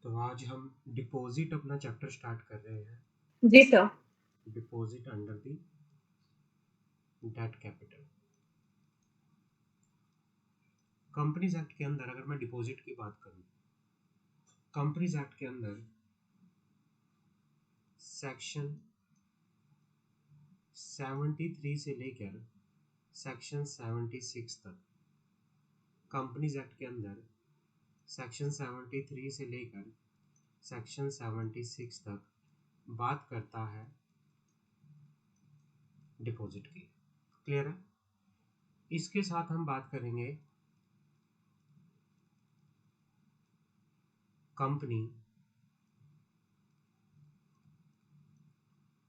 तो आज हम डिपॉजिट अपना चैप्टर स्टार्ट कर रहे हैं। जी sir. Deposit under the debt capital. Companies act के अंदर अगर मैं डिपॉजिट की बात करूं, कंपनीज एक्ट के अंदर सेक्शन 73 से लेकर सेक्शन 76 तक, कंपनीज एक्ट के अंदर सेक्शन 73 से लेकर सेक्शन 76 तक बात करता है डिपॉजिट की। क्लियर है? इसके साथ हम बात करेंगे company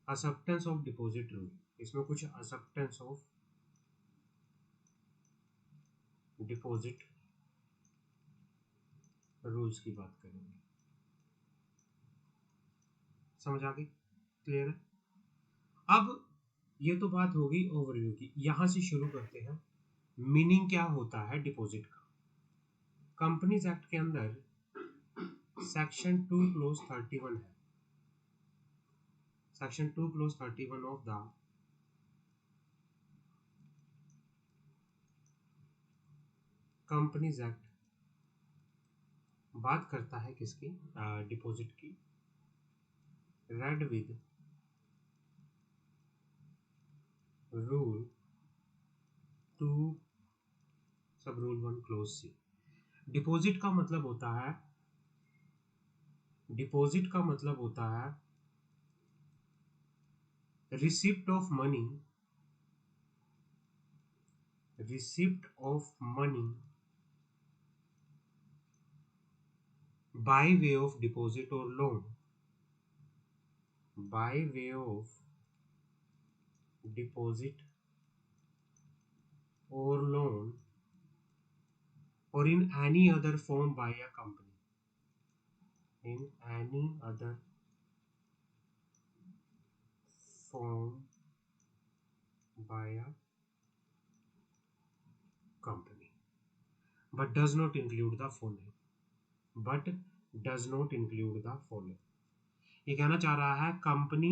acceptance of deposit rule. इसमें कुछ एक्सेप्टेंस ऑफ डिपॉजिट रूल्स की बात करेंगे। समझ आ गई? क्लियर है? अब ये तो बात होगी ओवरव्यू की। यहां से शुरू करते हैं। मीनिंग क्या होता है डिपॉजिट का? कंपनीज एक्ट के अंदर सेक्शन 2 क्लोज 31 है। Section 2 close 31 of the companies act बात करता है किसकी? डिपॉजिट की। रेड विद रूल 2 सब रूल 1 क्लोज सी। डिपॉजिट का मतलब होता है, डिपॉजिट का मतलब होता है receipt of money, receipt of money by way of deposit or loan, by way of deposit or loan, or in any other form by a company, in any other form by a company, but does not include the following, but does not include the following। ये कहना चाह रहा है company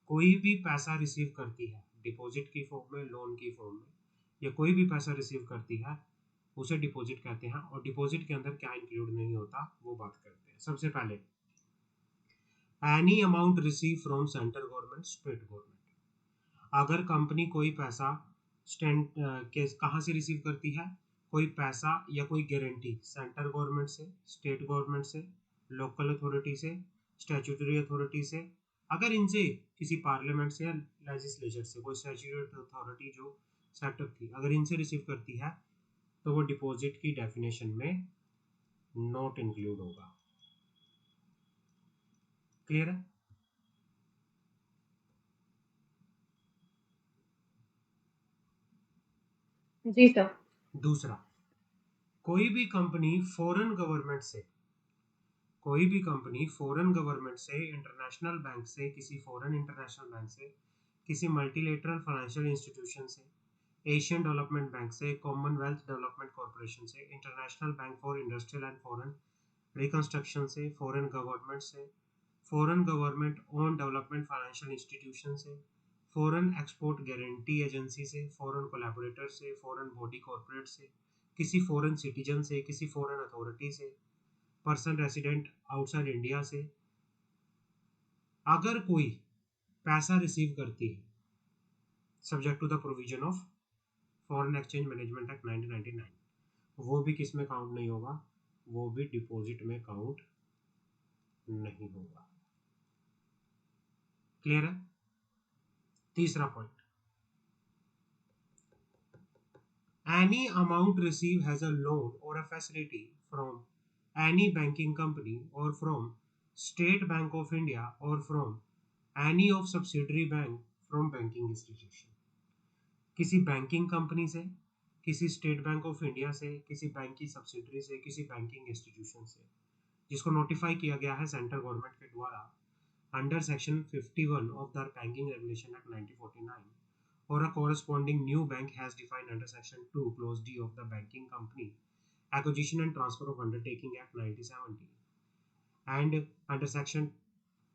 कोई भी पैसा receive करती है डिपॉजिट की फॉर्म में, लोन की फॉर्म में, या कोई भी पैसा रिसीव करती है उसे डिपॉजिट कहते हैं। और डिपॉजिट के अंदर क्या इंक्लूड नहीं होता वो बात करते हैं। सबसे पहले any amount receive from central government, state government. अगर कंपनी कोई पैसा स्टैंड के कहाँ से रिसीव करती है, कोई पैसा या कोई गारंटी सेंट्रल गवर्नमेंट से, स्टेट गवर्नमेंट से, लोकल अथॉरिटी से, स्टैट्यूटरी अथॉरिटी से, अगर इनसे किसी पार्लियामेंट से या लेजिस्लेचर से कोई स्टैट्यूटरी अथॉरिटी जो सेटअप थी, अगर इनसे रिसीव करती है तो वो डिपॉजिट की डेफिनेशन में नॉट इंक्लूड होगा। क्लियर है? जी सर। दूसरा, कोई भी कंपनी फॉरेन गवर्नमेंट से, कोई भी कंपनी फॉरेन गवर्नमेंट से, इंटरनेशनल बैंक से, किसी फॉरेन इंटरनेशनल बैंक से, किसी मल्टीलेटरल फाइनेंशियल इंस्टीट्यूशन से, एशियन डेवलपमेंट बैंक से, कॉमनवेल्थ डेवलपमेंट कॉरपोरेशन से, international bank for industrial and foreign reconstruction से, फॉरेन गवर्नमेंट से, foreign government own development financial institution से, फॉरेन एक्सपोर्ट गारंटी एजेंसी से, foreign collaborator से, फॉरेन बॉडी कॉर्पोरेट से, किसी फॉरेन सिटीजन से, किसी फॉरेन अथॉरिटी से, पर्सन रेसिडेंट आउटसाइड इंडिया से, अगर कोई पैसा रिसीव करती है subject to the provision of foreign exchange management act 1999, वो भी किस में काउंट नहीं होगा, वो भी डिपॉजिट में काउंट नहीं होगा। क्लियर है? तीसरा point, any amount receive has a loan और a facility from any banking company और from state bank of India और from any of subsidiary bank from banking institution. किसी बैंकिंग कंपनी से, किसी स्टेट बैंक ऑफ इंडिया से, किसी bank की subsidiary से, किसी बैंकिंग इंस्टीट्यूशन से जिसको नोटिफाई किया गया है सेंट्रल गवर्नमेंट के द्वारा under section 51 of the banking regulation act 1949, or a corresponding new bank has defined under section 2 clause D of the banking company acquisition and transfer of undertaking act 1970, and under section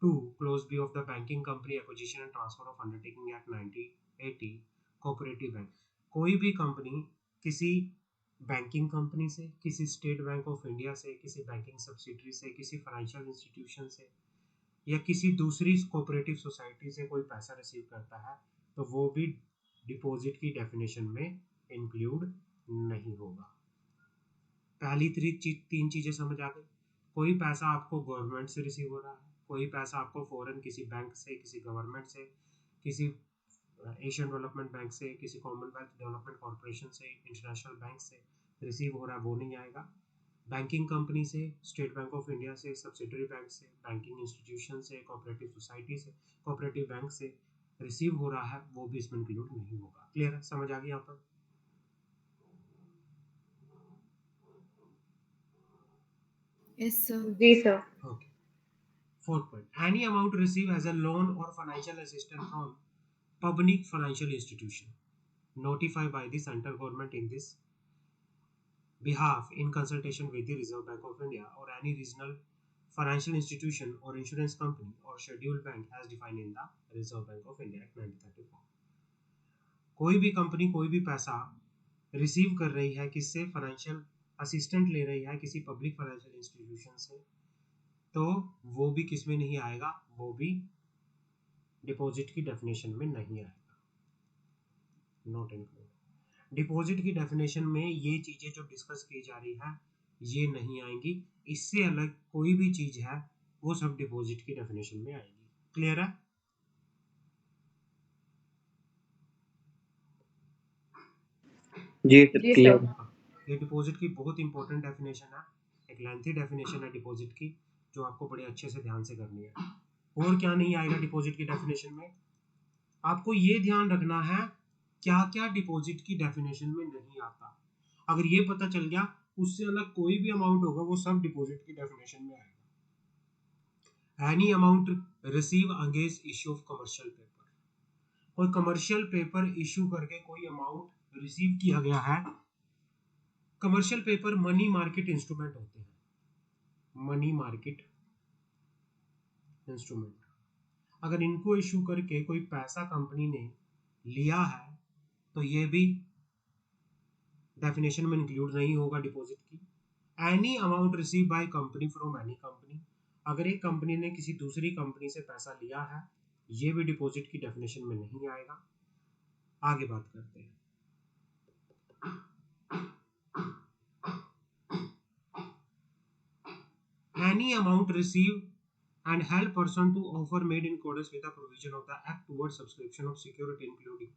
2 clause b of the banking company acquisition and transfer of undertaking act 1980 cooperative bank, कोई भी company किसी banking company से, किसी state bank of India से, किसी banking subsidiary से, किसी financial institution से या किसी दूसरी कोऑपरेटिव सोसाइटी से कोई पैसा रिसीव करता है तो वो भी डिपॉजिट की डेफिनेशन में इंक्लूड नहीं होगा। पहली तीन चीजें समझ आ गई। कोई पैसा आपको गवर्नमेंट से रिसीव हो रहा है, कोई पैसा आपको फॉरेन किसी बैंक से, किसी गवर्नमेंट से, किसी एशियन डेवलपमेंट बैंक से, किसी कॉमनवेल्थ डेवलपमेंट कॉरपोरेशन से, इंटरनेशनल बैंक से रिसीव हो रहा है, वो नहीं आएगा। बैंकिंग कंपनी से, स्टेट बैंक ऑफ इंडिया से, सब्सिडरी बैंक से, बैंकिंग इंस्टीट्यूशन से, कोऑपरेटिव सोसाइटी से, कोऑपरेटिव बैंक से रिसीव हो रहा है, वो भी इसमें इंक्लूड नहीं होगा। क्लियर है, समझ आ गई यहाँ पर? Yes, sir. जी sir. Okay. Fourth point, any amount receive as a loan और financial assistance from public financial institution notified by the central government in this behalf in consultation with the Reserve Bank of India or any regional financial institution or insurance company or scheduled bank as defined in the Reserve Bank of India Act 1934। कोई भी company कोई भी पैसा receive कर रही है किससे, financial assistant ले रही है किसी पब्लिक फाइनेंशियल इंस्टीट्यूशन से, तो वो भी किस में नहीं आएगा, वो भी डिपॉजिट की डेफिनेशन में नहीं आएगा, नॉट इंक्लूड। डिपॉजिट की डेफिनेशन में ये चीजें जो डिस्कस की जा रही है ये नहीं आएंगी, इससे अलग कोई भी चीज है वो सब डिपॉजिट की डेफिनेशन में आएगी। क्लियर है? जी सर, जी क्लियर। सर। ये डिपॉजिट की बहुत इंपॉर्टेंट डेफिनेशन है, एक लेंथी डेफिनेशन है डिपॉजिट की जो आपको बड़े अच्छे से ध्यान से करनी है। और क्या नहीं आएगा डिपॉजिट की डेफिनेशन में, आपको ये ध्यान रखना है क्या क्या डिपॉजिट की डेफिनेशन में नहीं आता। अगर ये पता चल गया उससे अलग कोई भी अमाउंट होगा वो सब डिपॉजिट की डेफिनेशन में आएगा। Any amount receive against issue of commercial paper, कोई कमर्शियल पेपर इशू करके कोई अमाउंट रिसीव किया गया है। Commercial paper money market instrument होते हैं, मनी मार्केट इंस्ट्रूमेंट, अगर इनको इशू करके कोई पैसा कंपनी ने लिया है तो ये भी डेफिनेशन में इंक्लूड नहीं होगा डिपॉजिट की। Any amount receive by company from any company, अगर एक कंपनी ने किसी दूसरी कंपनी से पैसा लिया है ये भी डिपॉजिट की डेफिनेशन में नहीं आएगा। आगे बात करते हैं। Any amount receive and held person to offer made in accordance with the provision of the act towards subscription of security including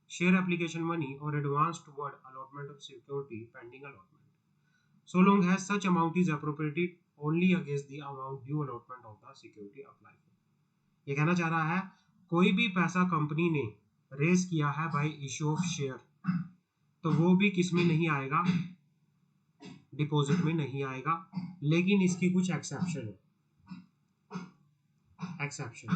share application money or advance toward allotment of security pending allotment so long as such amount is appropriated only against the amount due allotment of the security applied for। ये कहना चाह रहा है कोई भी पैसा company ने raise किया है बाय इश्यू ऑफ शेयर तो वो भी किस में नहीं आएगा, डिपॉजिट में नहीं आएगा, लेकिन इसकी कुछ एक्सेप्शन है। एक्सेप्शन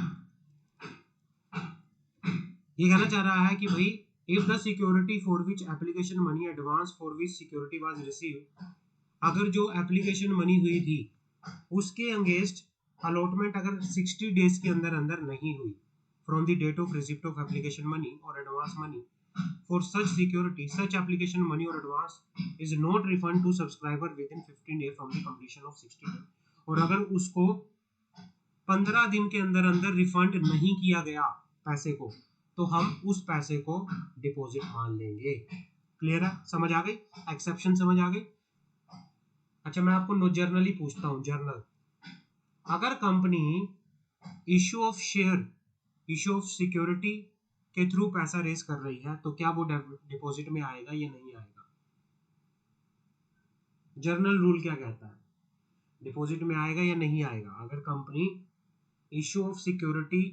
ये कहना चाह रहा है कि भाई if the security for which application money advance for which security was receive, अगर जो एप्लीकेशन मनी हुई थी उसके अगेंस्ट अलॉटमेंट अगर 60 डेज के अंदर अंदर नहीं हुई from the date of receipt of application money और advance money for such security such application money और advance is not refund to subscriber within 15 day from the completion of 60 day, और अगर उसको 15 दिन के अंदर अंदर रिफंड नहीं किया गया पैसे को तो हम उस पैसे को डिपॉजिट मान लेंगे। क्लियर है, समझ आ गई, एक्सेप्शन समझ आ गई। अच्छा मैं आपको जर्नली पूछता हूं, जर्नल अगर company issue of share, issue of security के थ्रू पैसा रेज कर रही है तो क्या वो डिपॉजिट में आएगा या नहीं आएगा? जर्नल रूल क्या कहता है, डिपॉजिट में आएगा या नहीं आएगा? अगर कंपनी इश्यू ऑफ सिक्योरिटी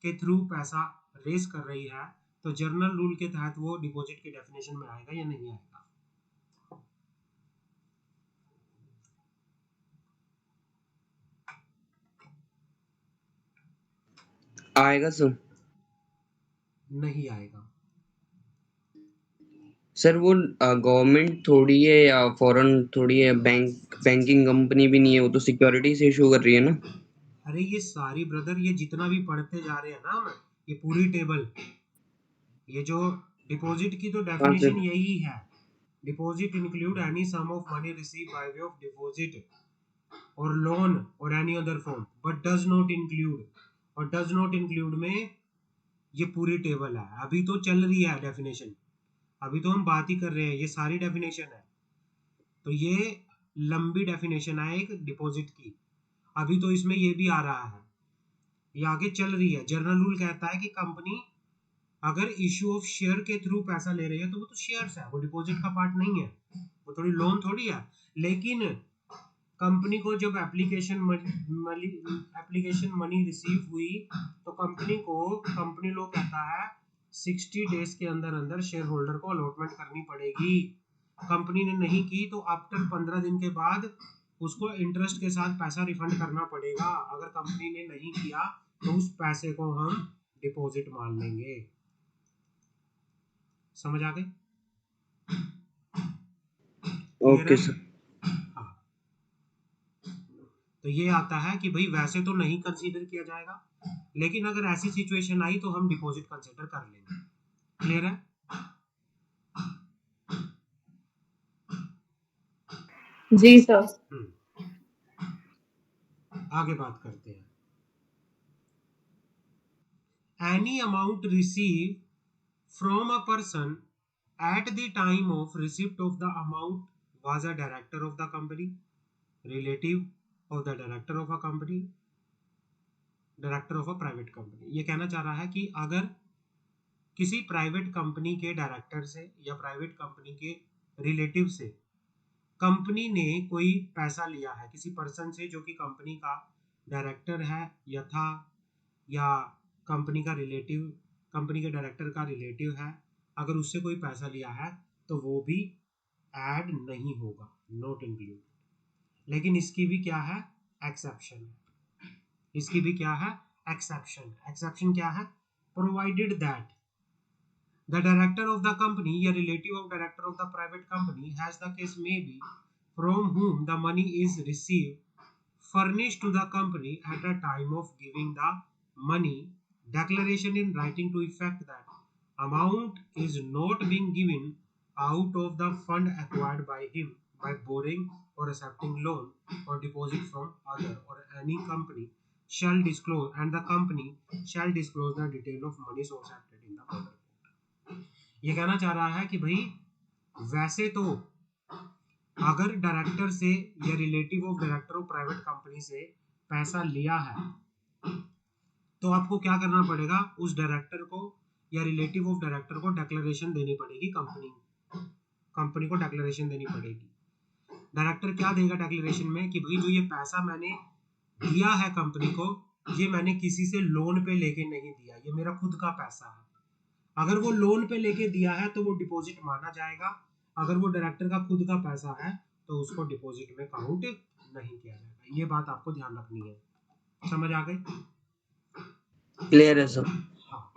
के थ्रू पैसा रेज कर रही है तो जर्नल रूल के तहत वो डिपॉजिट के डेफिनेशन में आएगा या नहीं आएगा? आएगा सर। नहीं आएगा। सर वो गवर्नमेंट थोड़ी है या फॉरेन थोड़ी है, बैंकिंग कंपनी भी नहीं है, वो तो सिक्योरिटी से इशू कर रही है ना। अरे ये सारी ब्रदर, ये जितना भी पढ़ते जा रहे हैं ना हम, ये पूरी टेबल, ये जो डिपॉजिट की तो हाँ डेफिनेशन सर। यही है। Deposit include any sum of money receive by way of deposit और लोन और any other form, but does not include, और डज नॉट इंक्लूड में ये पूरी टेबल है। अभी तो चल रही है डेफिनेशन, अभी तो हम बात ही कर रहे हैं, ये सारी डेफिनेशन है। तो ये लंबी डेफिनेशन है एक डिपॉजिट की, अभी तो इसमें ये भी आ रहा है, ये आगे चल रही है। जनरल रूल कहता है कि कंपनी अगर इश्यू ऑफ शेयर के थ्रू पैसा ले रही है तो वो तो शेयर्स है, वो डिपॉजिट का पार्ट नहीं है, वो थोड़ी लोन थोड़ी है। लेकिन कंपनी को जब एप्लीकेशन मनी रिसीव हुई तो कंपनी लो कहता है 60 डेज के अंदर अंदर शेयर होल्डर को अलॉटमेंट करनी पड़ेगी। कंपनी ने नहीं की तो आफ्टर 15 दिन के बाद उसको इंटरेस्ट के साथ पैसा रिफंड करना पड़ेगा। अगर कंपनी ने नहीं किया तो उस पैसे को हम डिपॉजिट मान लेंगे। समझ आ गई? क्लियर ओके है? सर। हाँ, तो ये आता है कि भाई वैसे तो नहीं कंसीडर किया जाएगा, लेकिन अगर ऐसी सिचुएशन आई तो हम डिपॉजिट कंसीडर कर लेंगे। क्लियर है? जी सर। आगे बात करते हैं। Any amount receive from a person at the time of receipt of the amount was a director of the company, relative of the director of a company, director of a private company। ये कहना चाह रहा है कि अगर किसी private company के director से या प्राइवेट कंपनी के रिलेटिव से कंपनी ने कोई पैसा लिया है किसी पर्सन से जो कि कंपनी का डायरेक्टर है या था, या कंपनी का रिलेटिव, कंपनी के डायरेक्टर का रिलेटिव है, अगर उससे कोई पैसा लिया है तो वो भी ऐड नहीं होगा, नॉट इंक्लूड। लेकिन इसकी भी क्या है, एक्सेप्शन है। इसकी भी क्या है, एक्सेप्शन। एक्सेप्शन क्या है, provided that the director of the company या relative of director of the private company has the case may be from whom the money is received furnished to the company at a time of giving the money declaration in writing to effect that amount is not being given out of the fund acquired by him by borrowing or accepting loan or deposit from other or any company shall disclose, and the company shall disclose the detail of money source accepted in the order। ये कहना चाह रहा है कि भाई वैसे तो अगर डायरेक्टर से या relative of director of private company से पैसा लिया है तो आपको क्या करना पड़ेगा, उस डायरेक्टर को या रिलेटिव ऑफ डायरेक्टर को डिक्लेरेशन देनी पड़ेगी, कंपनी को डिक्लेरेशन देनी पड़ेगी। डायरेक्टर क्या देगा डिक्लेरेशन में कि भाई जो ये पैसा मैंने दिया है कंपनी को, ये मैंने किसी से लोन पे लेके नहीं दिया, ये मेरा खुद का पैसा है। अगर वो लोन पे लेके दिया है तो वो डिपॉजिट माना जाएगा, अगर वो डायरेक्टर का खुद का पैसा है तो उसको डिपॉजिट में काउंट नहीं किया जाएगा। ये बात आपको ध्यान रखनी है। समझ आ गई? क्लियर है सर। हाँ,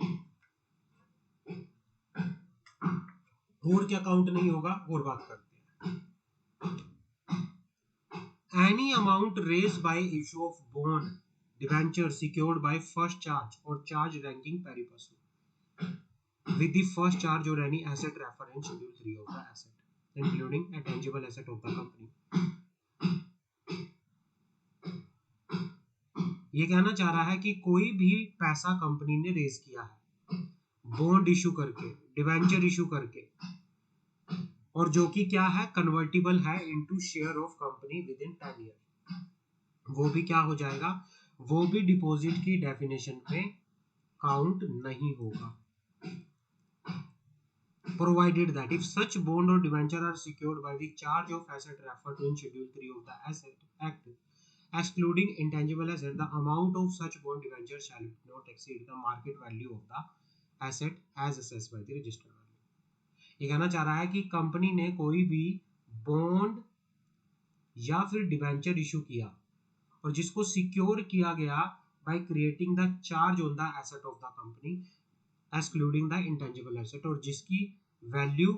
और क्या काउंट नहीं होगा, और बात करते हैं। Any amount raise by issue of bond debenture secured by first charge और charge ranking pari passu with the first charge or any asset referred in schedule 3 of the asset including a tangible asset of the company। ये कहना चाह रहा है कि कोई भी पैसा कंपनी ने रेज किया है बॉन्ड इशू करके, डिवेंचर इशू करके, और जो कि क्या है, कन्वर्टिबल है into share of company with in 10 year, वो भी क्या हो जाएगा, वो भी डिपॉजिट की डेफिनेशन में काउंट नहीं होगा। Provided that if such bond or debenture are secured by the charge of asset referred to in schedule 3 of the asset act excluding intangible asset, the amount of such bond debenture shall not exceed the market value of the asset as assessed by the register value। ये कहना चाह रहा है कि company ने कोई भी bond या फिर डिबेंचर इशू किया और जिसको सिक्योर किया गया by creating the charge on the asset of the company excluding the intangible asset, और जिसकी वैल्यू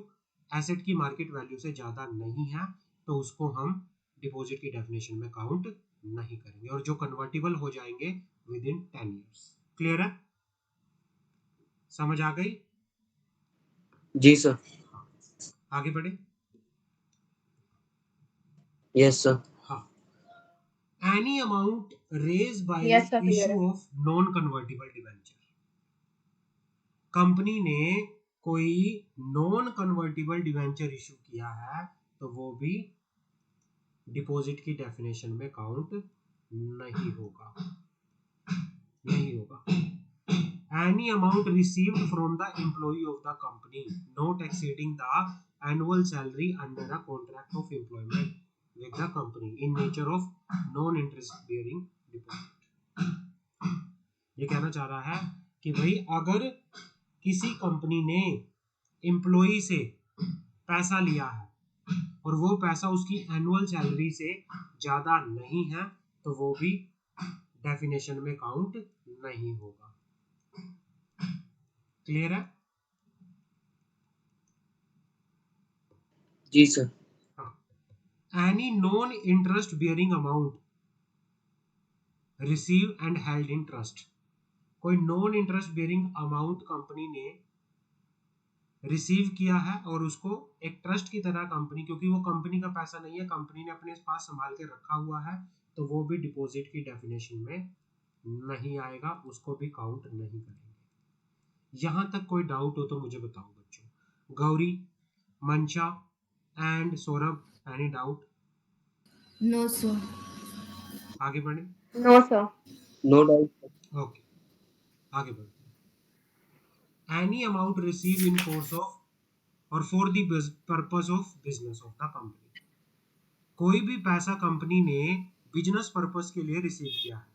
एसेट की मार्केट वैल्यू से ज़्यादा नहीं है तो उसको हम डिपॉजिट की डेफिनेशन में काउंट नहीं करेंगे, और जो कन्वर्टेबल हो जाएंगे विद इन 10 ईयर्स। क्लियर है? समझ आ गई? जी सर। आगे बढ़े। Yes sir. हाँ, any amount raise by Yes, sir, clear issue है। Of non convertible debenture. Company ने कोई नॉन कन्वर्टेबल डिबेंचर इशू किया है तो वो भी डिपॉजिट की डेफिनेशन में काउंट नहीं होगा, नहीं होगा। Any amount received from the employee of the company not exceeding the annual salary under a contract of employment with the company in nature of non interest bearing deposit. ये कहना चाह रहा है कि भाई अगर किसी कंपनी ने एम्प्लॉय से पैसा लिया है और वो पैसा उसकी एनुअल सैलरी से ज़्यादा नहीं है तो वो भी डेफिनेशन में काउंट नहीं होगा। क्लियर है? जी सर। हाँ। Any non interest bearing amount receive and held in trust. कोई non interest bearing amount company ने रिसीव किया है और उसको एक ट्रस्ट की तरह कंपनी, क्योंकि वो कंपनी का पैसा नहीं है, कंपनी ने अपने पास संभाल के रखा हुआ है, तो वो भी डिपॉजिट की डेफिनेशन में नहीं आएगा, उसको भी काउंट नहीं करेंगे। यहां तक कोई डाउट हो तो मुझे बताओ बच्चों। Gauri, Mansha and Saurabh, any doubt? No, sir. आगे बढ़े। No, sir. No doubt. Okay, आगे बढ़े। Any amount receive in course of और for the purpose of business of the company. कोई भी पैसा कंपनी ने बिजनेस पर्पस के लिए रिसीव किया है।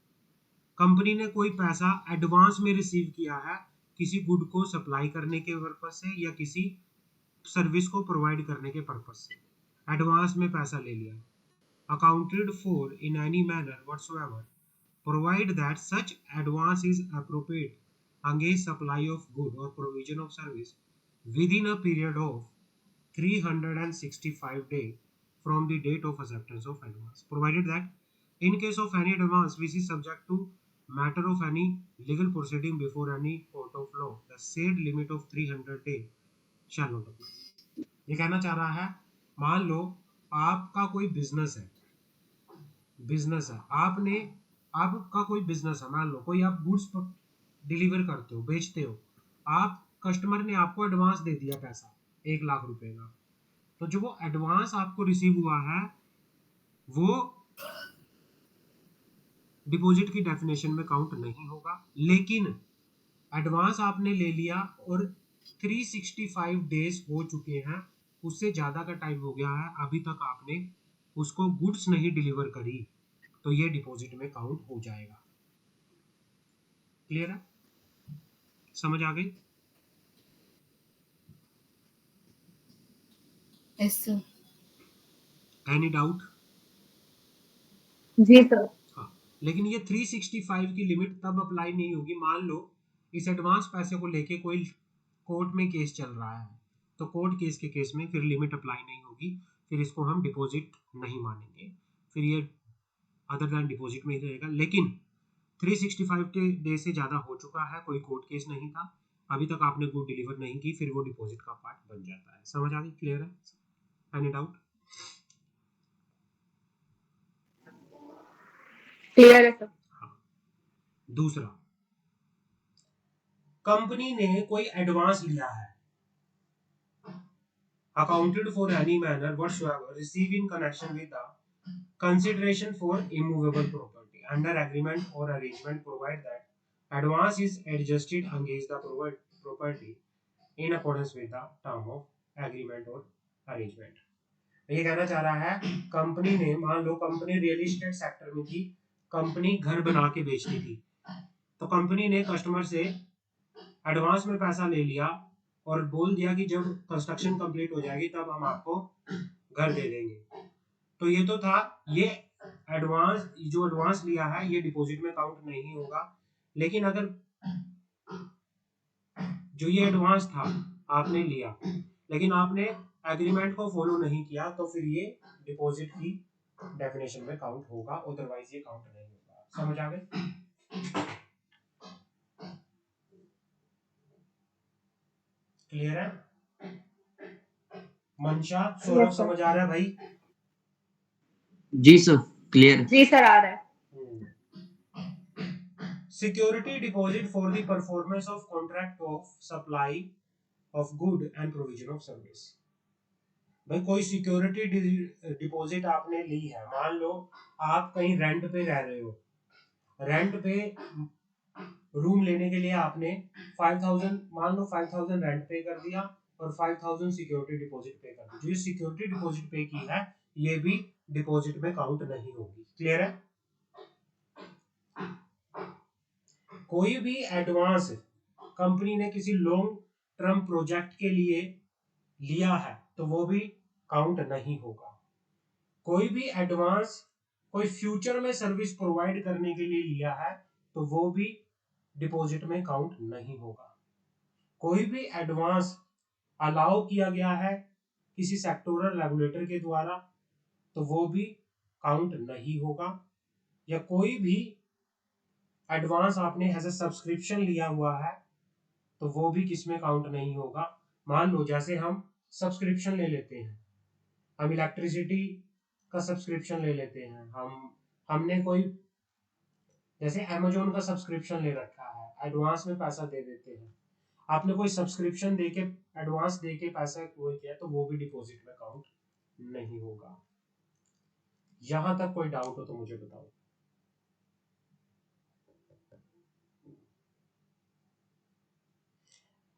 कंपनी ने कोई पैसा एडवांस में रिसीव किया है किसी गुड को सप्लाई करने के पर्पस से या किसी सर्विस को प्रोवाइड करने के पर्पस से, एडवांस में पैसा ले लिया। Accounted for in any manner whatsoever provide that such advance is appropriate against supply of good और provision of service within a period of 365 days from the date of acceptance of advance, provided that in case of any advance which is subject to matter of any legal proceeding before any court of law, the said limit of 300 days shall not apply। ये कहना चाह रहा है, मान लो आपका कोई business है, आपका कोई बिजनेस है, मान लो कोई आप गुड्स डिलीवर करते हो, बेचते हो, आप कस्टमर ने आपको एडवांस दे दिया पैसा 1 लाख रुपए का, तो जो वो एडवांस आपको रिसीव हुआ है वो डिपॉजिट की डेफिनेशन में काउंट नहीं होगा। लेकिन एडवांस आपने ले लिया और 365 डेज हो चुके हैं, उससे ज़्यादा का टाइम हो गया है, अभी तक आपने उसको गुड्स नहीं डिलीवर करी, तो ये डिपॉजिट में काउंट हो जाएगा। क्लियर है? समझ आ गई? Yes, sir. Any doubt? जी सर। हाँ, लेकिन ये 365 की लिमिट तब अप्लाई नहीं होगी, मान लो इस एडवांस पैसे को लेके कोई कोर्ट में केस चल रहा है, तो कोर्ट केस के केस में फिर लिमिट अप्लाई नहीं होगी, फिर इसको हम डिपॉजिट नहीं मानेंगे, फिर ये अदर दैन डिपॉजिट में ही रहेगा। लेकिन 365 के डे से ज़्यादा हो चुका है, कोई कोर्ट केस नहीं था, अभी तक आपने गुड डिलीवर नहीं की, फिर वो डिपॉजिट का पार्ट बन जाता है। समझ आ गई? क्लियर है? Any doubt? क्लियर है सर। हाँ। दूसरा, कंपनी ने कोई एडवांस लिया है, accounted for any manner whatsoever received in connection with the consideration for immovable property under agreement or arrangement, provide that advance is adjusted against the property in accordance with the term of agreement or arrangement। ये कहना चाह रहा है, company ने, मान लो company real estate sector में थी, company घर बना के बेचती थी, तो कंपनी ने कस्टमर से एडवांस में पैसा ले लिया और बोल दिया कि जब कंस्ट्रक्शन कंप्लीट हो जाएगी तब हम आपको घर दे देंगे, तो ये तो था, ये एडवांस, जो एडवांस लिया है ये डिपॉजिट में काउंट नहीं होगा। लेकिन अगर जो ये एडवांस था आपने लिया, लेकिन आपने एग्रीमेंट को फॉलो नहीं किया तो फिर ये डिपॉजिट की डेफिनेशन में काउंट होगा, अदरवाइज ये काउंट नहीं होगा। समझ आ गए? क्लियर है? मनशा, सौरभ Yes, sir. समझ आ रहा है भाई? जी सर, क्लियर। जी सर, आ रहा है। Security deposit for the performance of contract of supply of good and provision of service। भाई कोई सिक्योरिटी डिपॉजिट आपने ली है, मान लो आप कहीं रेंट पे रह रहे हो, रेंट पे रूम लेने के लिए आपने 5000, मान लो 5000 रेंट पे कर दिया और 5000 सिक्योरिटी डिपॉजिट पे कर दी। जो ये सिक्योरिटी डिपॉजिट पे की है ये भी डिपॉजिट में काउंट नहीं होगी। क्लियर है? कोई भी एडवांस कंपनी ने किसी लॉन्ग टर्म प्रोजेक्ट के लिए लिया है तो वो भी काउंट नहीं होगा। कोई भी एडवांस कोई फ्यूचर में सर्विस प्रोवाइड करने के लिए लिया है तो वो भी डिपॉजिट में काउंट नहीं होगा। कोई भी एडवांस अलाउ किया गया है किसी सेक्टोरल रेगुलेटर के द्वारा तो वो भी काउंट नहीं होगा। या कोई भी एडवांस आपने एज ए सब्सक्रिप्शन लिया हुआ है तो वो भी किसमें काउंट नहीं होगा। मान लो जैसे हम सब्सक्रिप्शन ले लेते हैं, हम इलेक्ट्रिसिटी का सब्सक्रिप्शन ले लेते हैं, हमने कोई जैसे अमेजोन का सब्सक्रिप्शन ले रखा है, एडवांस में पैसा दे देते हैं, आपने कोई सब्सक्रिप्शन देके एडवांस देके पैसा कोई किया तो वो भी डिपॉजिट में काउंट नहीं होगा। यहां तक कोई डाउट हो तो मुझे बताओ।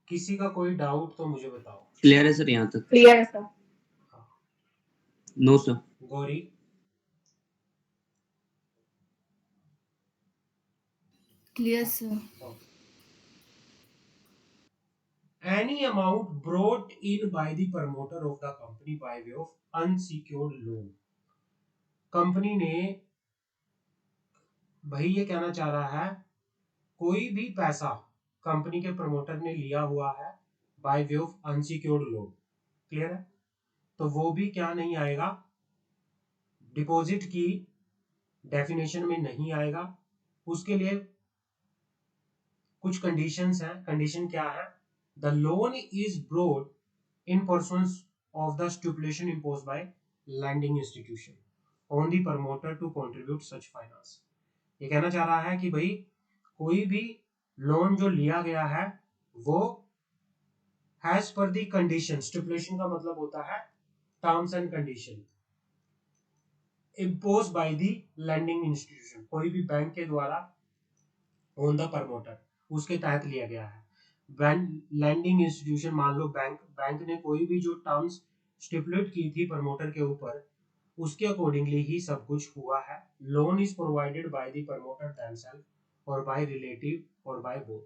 किसी का कोई डाउट तो मुझे बताओ। क्लियर है सर, यहाँ तक? क्लियर है sir. No sir. Gauri? Clear, sir. Any amount brought in by the promoter of the company by way of unsecured loan। Company ने, भाई ये कहना चाह रहा है कोई भी पैसा कंपनी के प्रमोटर ने लिया हुआ है bye way of unsecured loan. Clear है? तो वो भी क्या नहीं आएगा, डिपॉजिट की डेफिनेशन में नहीं आएगा। उसके लिए कुछ कंडीशंस हैं। कंडीशन क्या है? The loan is brought in pursuance of the stipulation imposed by lending institution on the promoter to contribute such finance. ये कहना चाह रहा है कि भाई कोई भी लोन जो लिया गया है वो हैज पर द कंडीशन, स्टिपुलेशन का मतलब होता है terms and condition, impose by the lending institution, कोई भी बैंक के द्वारा ऑन द प्रमोटर, उसके तहत लिया गया है। लैंडिंग इंस्टीट्यूशन, मान लो बैंक ने कोई भी जो टर्म्स स्टिपुलेट की थी प्रमोटर के ऊपर उसके अकॉर्डिंगली ही सब कुछ हुआ है। Loan is provided by the promoter themselves और बाय रिलेटिव और बाय बोथ।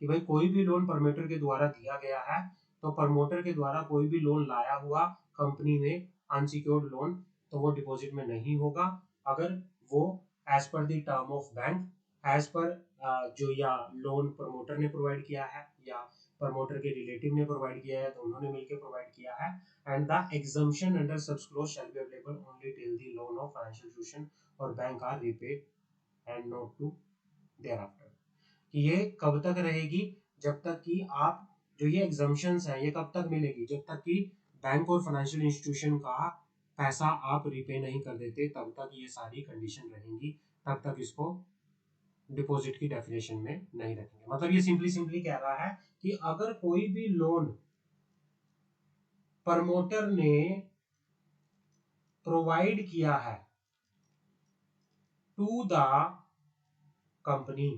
कि भाई कोई भी लोन प्रमोटर के द्वारा दिया गया है तो प्रमोटर के द्वारा कोई भी लोन लाया हुआ कंपनी में अनसिक्योर्ड लोन तो वो डिपॉजिट में नहीं होगा अगर वो as per the term of bank, as per जो या लोन प्रमोटर ने प्रोवाइड किया है या प्रमोटर के रिलेटिव ने प्रोवाइड किया है तो उन्होंने मिलकर प्रोवाइड किया है। And the exemption under such clause shall be available only till the loan of financial institution और bank are repaid and not to thereafter. कि ये कब तक रहेगी? जब तक कि आप जो ये एग्जम्पशंस है ये कब तक मिलेगी? जब तक कि बैंक और फाइनेंशियल इंस्टीट्यूशन का पैसा आप रीपे नहीं कर देते तब तक ये सारी कंडीशन रहेंगी, तब तक इसको डिपॉजिट की डेफिनेशन में नहीं रखेंगे। मतलब ये सिंपली कह रहा है कि अगर कोई भी लोन प्रमोटर ने प्रोवाइड किया है टू द कंपनी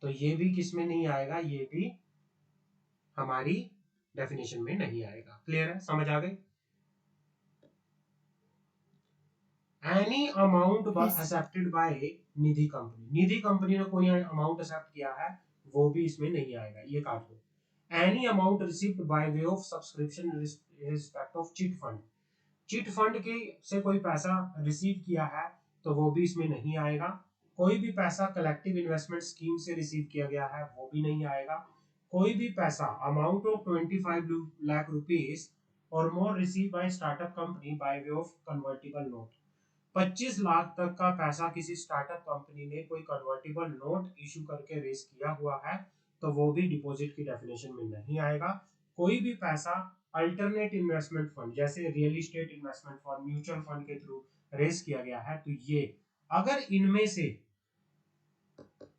तो ये भी किस में नहीं आएगा, ये भी हमारी डेफिनेशन में नहीं आएगा। क्लियर है? समझ आ गई? Any amount Yes. Accepted by Nidhi company, Nidhi company ने कोई अमाउंट एक्सेप्ट किया है वो भी इसमें नहीं आएगा, ये काट दो। Any amount received by way of subscription in respect of chit fund, chit fund के से कोई पैसा रिसीव किया है तो वो भी इसमें नहीं आएगा। कोई भी पैसा कलेक्टिव इन्वेस्टमेंट स्कीम से रिसीव किया गया है वो भी नहीं आएगा। कोई भी पैसा अमाउंट ऑफ 25 लाख रुपीस और more receive by startup company by way of convertible note. 25 lakh तक का पैसा किसी स्टार्टअप कंपनी ने कोई कन्वर्टिबल नोट इशू करके रेस किया हुआ है तो वो भी डिपॉजिट की डेफिनेशन में नहीं आएगा। कोई भी पैसा अल्टरनेट इन्वेस्टमेंट फंड जैसे real estate investment fund, mutual fund के थ्रू रेस किया गया है तो ये, अगर इनमें से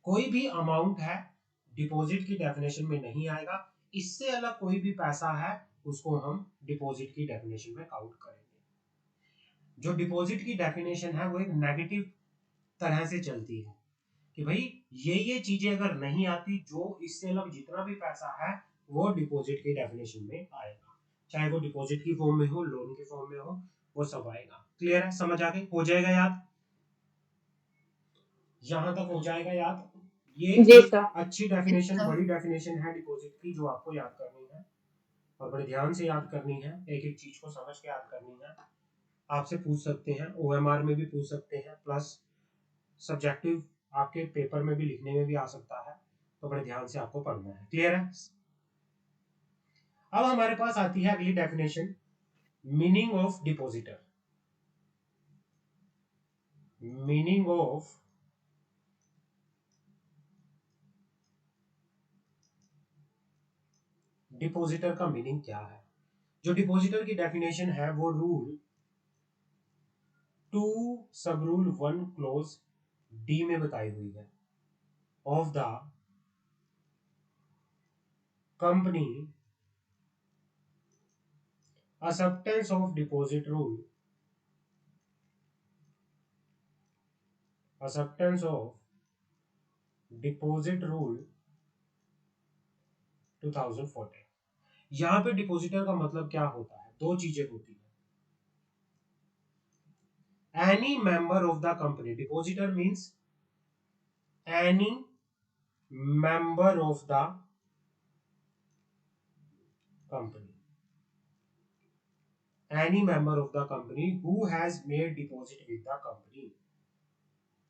कोई भी अमाउंट है डिपॉजिट की डेफिनेशन में नहीं आएगा। इससे अलग कोई भी पैसा है उसको हम डिपॉजिट की डेफिनेशन में काउंट करेंगे। जो डिपॉजिट की डेफिनेशन है वो एक नेगेटिव तरह से चलती है कि भाई ये चीजें अगर नहीं आती, जो इससे अलग जितना भी पैसा है वो डिपॉजिट की डेफिनेशन में आएगा, चाहे वो डिपॉजिट की फॉर्म में हो, लोन की फॉर्म में हो, वो सब आएगा। क्लियर है? समझ आ गई? हो जाएगा याद? यहां तक हो जाएगा याद? ये जी एक सर। अच्छी डेफिनेशन, सर। बड़ी डेफिनेशन है डिपॉजिट की जो आपको याद करनी है और बड़े ध्यान से याद करनी है, एक एक चीज को समझ के याद करनी है। आपसे पूछ सकते हैं, ओएमआर में भी पूछ सकते हैं, प्लस सब्जेक्टिव आपके पेपर में भी लिखने में भी आ सकता है, तो बड़े ध्यान से आपको पढ़ना है। क्लियर है? अब हमारे पास आती है अगली definition, meaning of depositor. Meaning of depositor का मीनिंग क्या है? जो डिपॉजिटर की डेफिनेशन है वो रूल 2 सब रूल 1 क्लोज डी में बताई हुई है। Of the company acceptance of deposit rule, acceptance of deposit rule 2014। यहाँ पे डिपॉजिटर का मतलब क्या होता है? दो चीजें होती है। Any member of the company, depositor means any member of the company, any member of the company who has made deposit with the company,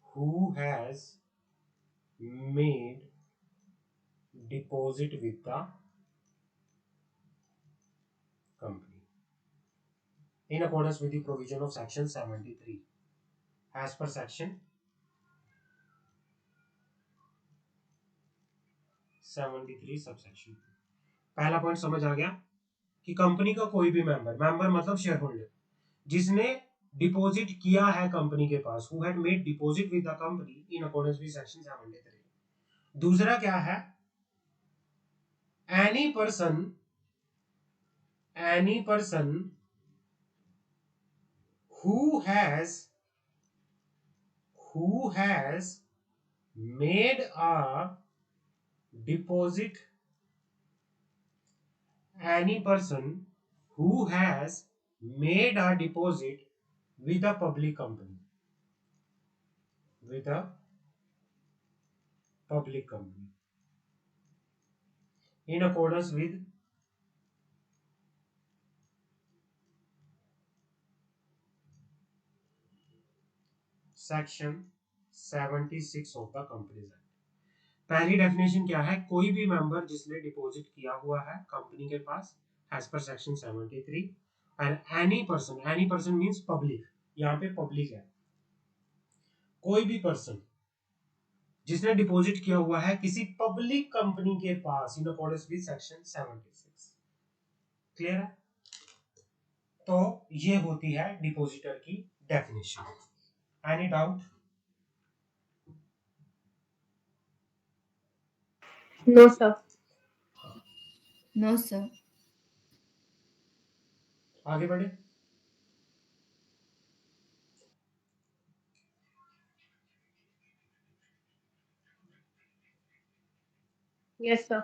who has made deposit with the company in accordance with the provision of section 73 as per section 73 subsection. पहला point समझ आ गया कि company का कोई भी member मतलब share holder जिसने deposit किया है कंपनी के पास, who had made deposit with the company in accordance with section 73। दूसरा क्या है? Any person who has made a deposit, any person who has made a deposit with a public company, with a public company in accordance with section 76 of the companies act. पहली definition क्या है? कोई भी member जिसने deposit किया हुआ है company के पास as per section 73, and any person means public, यहाँ पे पब्लिक है, कोई भी पर्सन जिसने डिपॉजिट किया हुआ है किसी पब्लिक कंपनी के पास in accordance with section 76। Clear है? तो ये होती है डिपॉजिटर की definition. Any doubt? No sir. No sir. आगे बढ़े। Yes sir.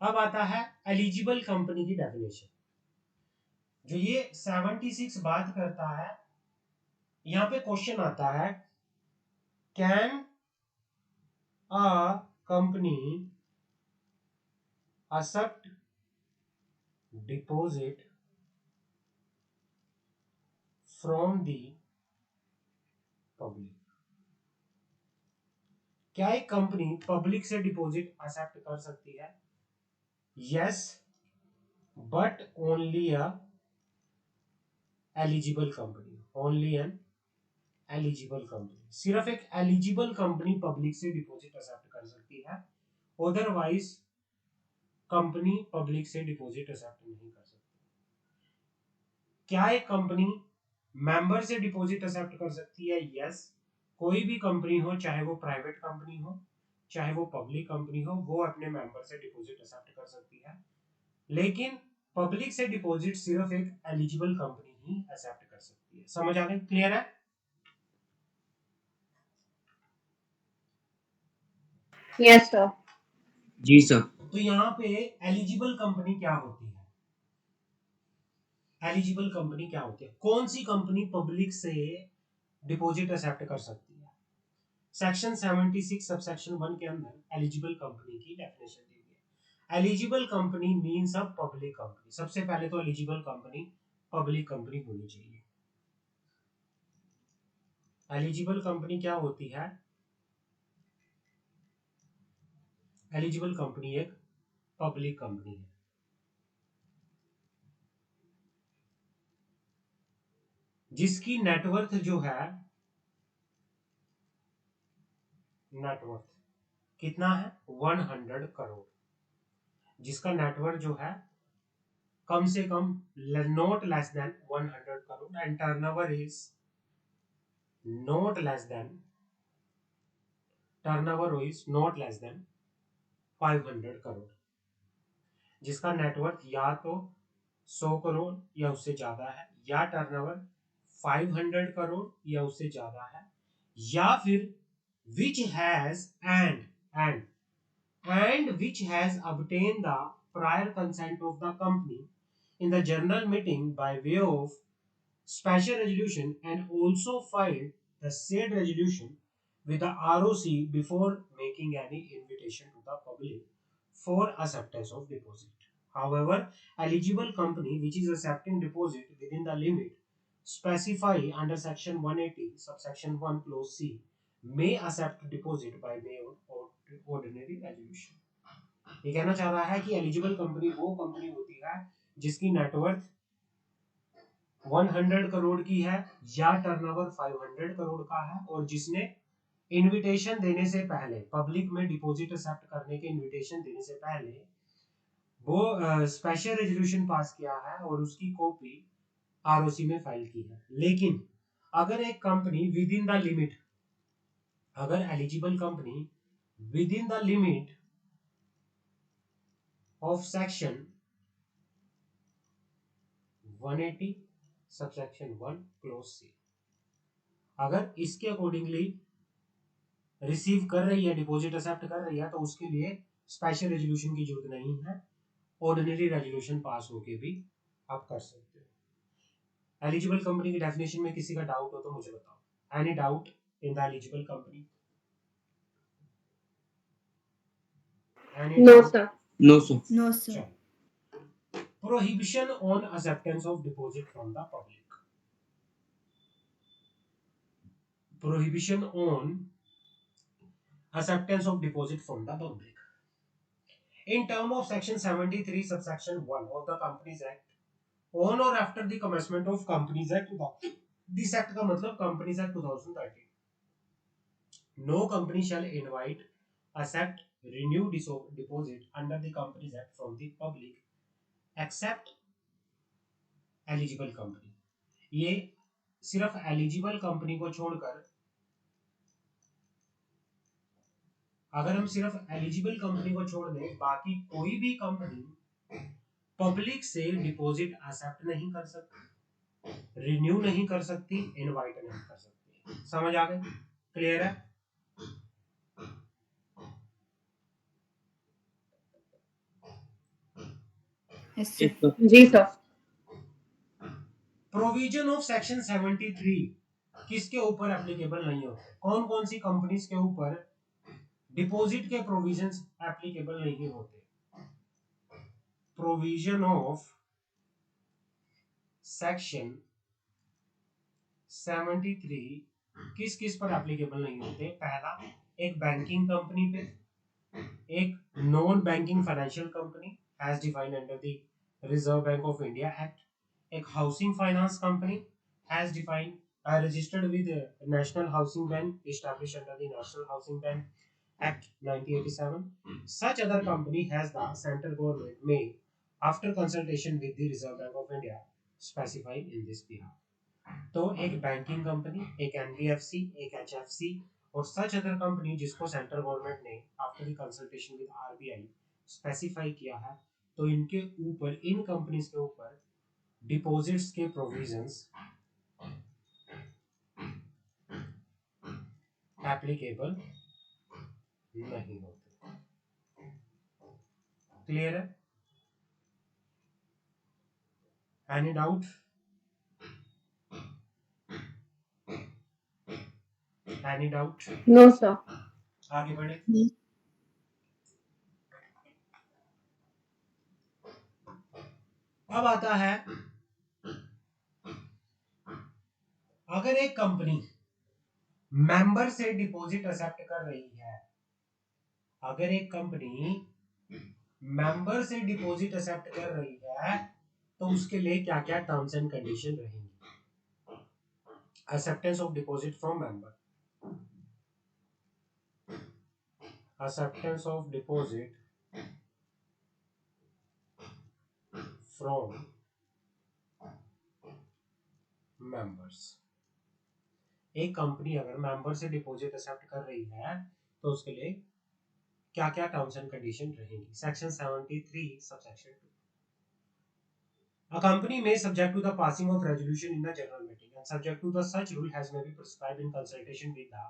अब आता है एलिजिबल कंपनी की डेफिनेशन। जो ये 76 बात करता है, यहाँ पे क्वेश्चन आता है, can a company accept deposit from the public? क्या एक कंपनी पब्लिक से डिपॉजिट एक्सेप्ट कर सकती है? Yes, but only a eligible company, only an eligible company. सिर्फ एक एलिजिबल कंपनी पब्लिक से डिपॉजिट एक्सेप्ट कर सकती है, अदरवाइज कंपनी पब्लिक से डिपॉजिट एक्सेप्ट नहीं कर सकती। क्या एक कंपनी मेंबर से डिपॉजिट एक्सेप्ट कर सकती है? यस, कोई भी कंपनी हो, चाहे वो प्राइवेट कंपनी हो चाहे वो पब्लिक कंपनी हो, वो अपने मेंबर से डिपॉजिट एक्सेप्ट कर सकती है, लेकिन पब्लिक से डिपॉजिट सिर्फ एक एलिजिबल कंपनी ही एक्सेप्ट कर सकती है। समझ आ गई? क्लियर है? Yes, sir. जी सर। तो यहाँ पे एलिजिबल कंपनी क्या होती है? एलिजिबल कंपनी क्या होती है? कौन सी कंपनी पब्लिक से डिपॉजिट एक्सेप्ट कर सकती है? सेक्शन 76 सबसेक्शन 1 के अंदर एलिजिबल कंपनी की डेफिनेशन दी हुई है। Eligible company means a public company. सबसे पहले तो एलिजिबल कंपनी पब्लिक कंपनी होनी चाहिए। एलिजिबल कंपनी क्या होती है? एलिजिबल कंपनी एक पब्लिक कंपनी है जिसकी नेटवर्थ जो है, नेटवर्थ कितना है? 100 करोड़। जिसका नेटवर्थ जो है कम से कम not less than 100 crore and turnover is not less than, turnover is not less than 500 crore. जिसका नेटवर्थ या तो 100 करोड़ या उससे ज्यादा है, या टर्नओवर 500 करोड़ या उससे ज्यादा है, या फिर which has and which has obtained the prior consent of the company in the general meeting by way of special resolution and also filed the said resolution with the ROC before making any invitation to the public for acceptance of deposit. However, eligible company which is accepting deposit within the limit specified under section 180 subsection 1 clause C may accept deposit by way of ordinary resolution. ये कहना चाह रहा है कि eligible company वो company होती है जिसकी नेटवर्थ 100 करोड़ की है या टर्नओवर 500 करोड़ का है और जिसने इनविटेशन देने से पहले, पब्लिक में डिपॉजिट एक्सेप्ट करने के इनविटेशन देने से पहले वो स्पेशल रेजोल्यूशन पास किया है और उसकी कॉपी आरओसी में फाइल की है। लेकिन अगर एक company within the limit, अगर eligible company within the limit of section 180 subsection 1 clause c, अगर इसके अकॉर्डिंगली रिसीव कर रही है, डिपॉजिट एक्सेप्ट कर रही है, तो उसके लिए स्पेशल रेजोल्यूशन की जरूरत नहीं है, ऑर्डिनरी रेजोल्यूशन पास होके भी आप कर सकते हो। एलिजिबल कंपनी की डेफिनेशन में किसी का डाउट हो तो मुझे बताओ। Any doubt in the eligible company? Any No, doubt? sir. No sir. No, sir. Prohibition on acceptance of deposit from the public. Prohibition on acceptance of deposit from the public. In term of section 73 subsection 1 of the Companies Act, on or after the commencement of Companies Act, this act का मतलब Companies Act 2013, no company shall invite, accept, renew deposit under the Companies Act from the public except eligible company. ये सिर्फ eligible company को छोड़कर, अगर हम सिर्फ eligible company को छोड़ दें, बाकी कोई भी कंपनी पब्लिक से डिपॉजिट एक्सेप्ट नहीं कर सकती, रिन्यू नहीं कर सकती, इनवाइट नहीं कर सकती। समझ आ गई? क्लियर है? Yes, sir. जी sir. प्रोविजन ऑफ सेक्शन 73 किसके ऊपर एप्लीकेबल नहीं होते? कौन कौन सी कंपनीज के ऊपर डिपॉजिट के प्रोविजंस एप्लीकेबल नहीं होते? प्रोविजन ऑफ सेक्शन 73 किस किस पर एप्लीकेबल नहीं होते? पहला, एक बैंकिंग कंपनी पे, एक non banking financial company as defined under the reserve bank of India act, एक housing finance company as defined registered with National Housing Bank established under the National Housing Bank Act 1987. Such other company has the central government may, after consultation with the Reserve Bank of India, specify in this behalf. तो एक banking company, एक NBFC, एक HFC और such other company जिसको central government ने after the consultation with RBI specify किया है, तो इनके ऊपर, इन कंपनीज के ऊपर डिपॉजिट्स के प्रोविजंस एप्लीकेबल नहीं होते। क्लियर है? Any doubt? Any doubt? No, sir. आगे बढ़े। अब आता है, अगर एक कंपनी मेंबर से डिपॉजिट एक्सेप्ट कर रही है, अगर एक कंपनी मेंबर से डिपॉजिट एक्सेप्ट कर रही है, तो उसके लिए क्या क्या टर्म्स एंड कंडीशन रहेंगी? Acceptance of deposit from member, acceptance of deposit from members. एक कंपनी अगर मेंबर से डिपॉजिट एक्सेप्ट कर रही है, तो उसके लिए क्या क्या टर्म्स एंड कंडीशन रहेंगी? Section 73 subsection 2. A company may, subject to the passing of resolution in the general meeting and subject to the such rule as may be prescribed in consultation with the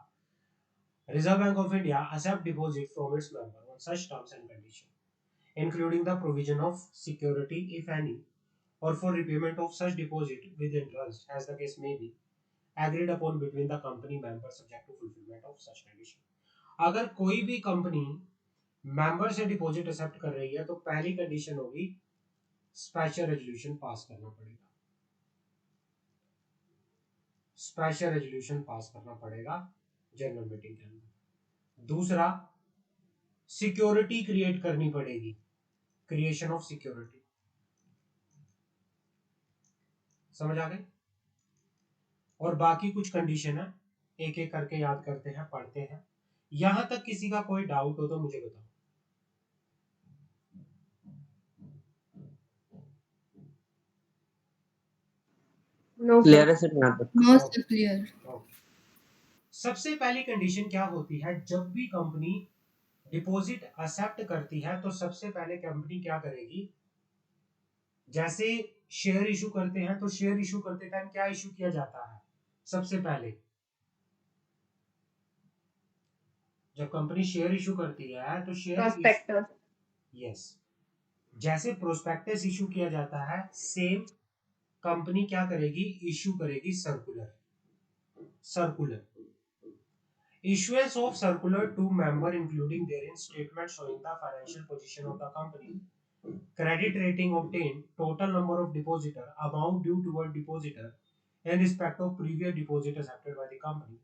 Reserve Bank of India, accept deposit from its member on such terms and conditions, including the provision of security, if any, or for repayment of such deposit with interest, as the case may be, agreed upon between the company members, subject to fulfillment of such condition. अगर कोई भी company member से deposit accept कर रही है, तो पहली condition होगी स्पेशल रेजोल्यूशन पास करना पड़ेगा, स्पेशल रेजोल्यूशन पास करना पड़ेगा जनरल मीटिंग के अंदर। दूसरा, सिक्योरिटी क्रिएट करनी पड़ेगी, क्रिएशन ऑफ सिक्योरिटी। समझ आ गई? और बाकी कुछ कंडीशन है, एक एक करके याद करते हैं, पढ़ते हैं। यहां तक किसी का कोई डाउट हो तो मुझे बताओ। No, clear sir. है सर यहाँ तक? No, sir, clear. सबसे पहली कंडीशन क्या होती है? जब भी कंपनी डिपॉजिट एक्सेप्ट करती है, तो सबसे पहले कंपनी क्या करेगी? जैसे शेयर इशू करते हैं, तो शेयर इशू करते टाइम क्या इशू किया जाता है? सबसे पहले जब कंपनी शेयर इशू करती है, तो शेयर Prospectus. यस, जैसे प्रोस्पेक्टस इशू किया जाता है, सेम कंपनी क्या करेगी? इशू करेगी circular. Issuance of circular to member, including therein statement showing the financial position of the company, credit rating obtained, total number of depositor, amount due toward depositor in respect of previous deposit accepted by the company,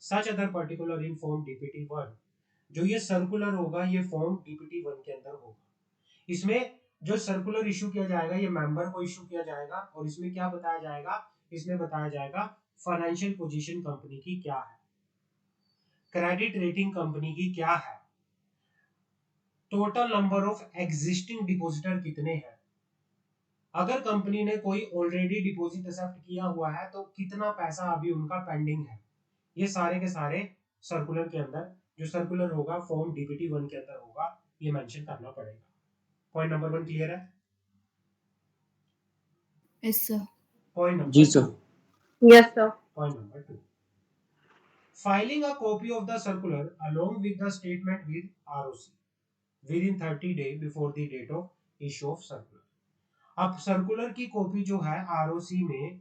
such other particular in form DPT 1. जो ये circular होगा, ये form DPT 1 के अंदर होगा। इसमें जो circular issue किया जाएगा, ये मेंबर को इशू किया जाएगा, और इसमें क्या बताया जाएगा? इसमें बताया जाएगा फाइनेंशियल पोजीशन कंपनी की क्या है, क्रेडिट रेटिंग कंपनी की क्या है, total number of existing depositor कितने हैं, अगर कंपनी ने कोई ऑलरेडी डिपॉजिट एक्सेप्ट किया हुआ है, तो कितना पैसा अभी उनका पेंडिंग है। ये सारे के सारे सर्कुलर के अंदर, जो सर्कुलर होगा फॉर्म DPT 1 के अंदर होगा, ये मेंशन करना पड़ेगा। पॉइंट नंबर 1 क्लियर है? Yes, sir. Point number ji sir. 2। Yes, sir. Point number 2. Filing a copy of the circular along with the statement with ROC within 30 days before the date of issue of circular. अब circular की copy जो है ROC में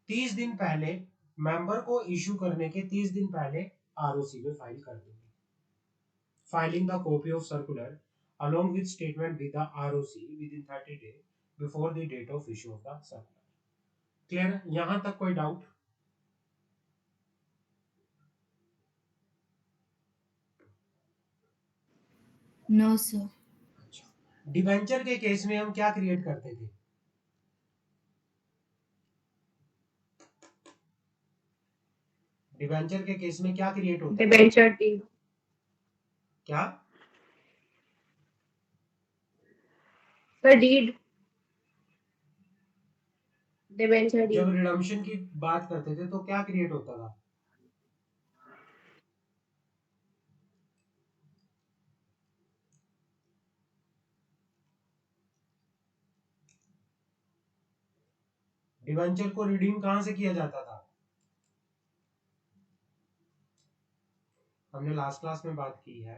30 दिन पहले, member को issue करने के 30 दिन पहले ROC में फाइल कर देंगे। Filing the copy of circular along with statement with the ROC within 30 days before the date of issue of the circular. Clear? यहां तक कोई डाउट? No, sir. अच्छा, डिबेंचर के केस में हम क्या क्रिएट करते थे? डिबेंचर के केस में क्या क्रिएट होता है? डिबेंचर डीड, क्या? सर डीड, डिबेंचर जब डीड, रिडम्पशन की बात करते थे तो क्या क्रिएट होता था? डिबेंचर को रिडीम कहां से किया जाता था? हमने लास्ट क्लास में बात की है,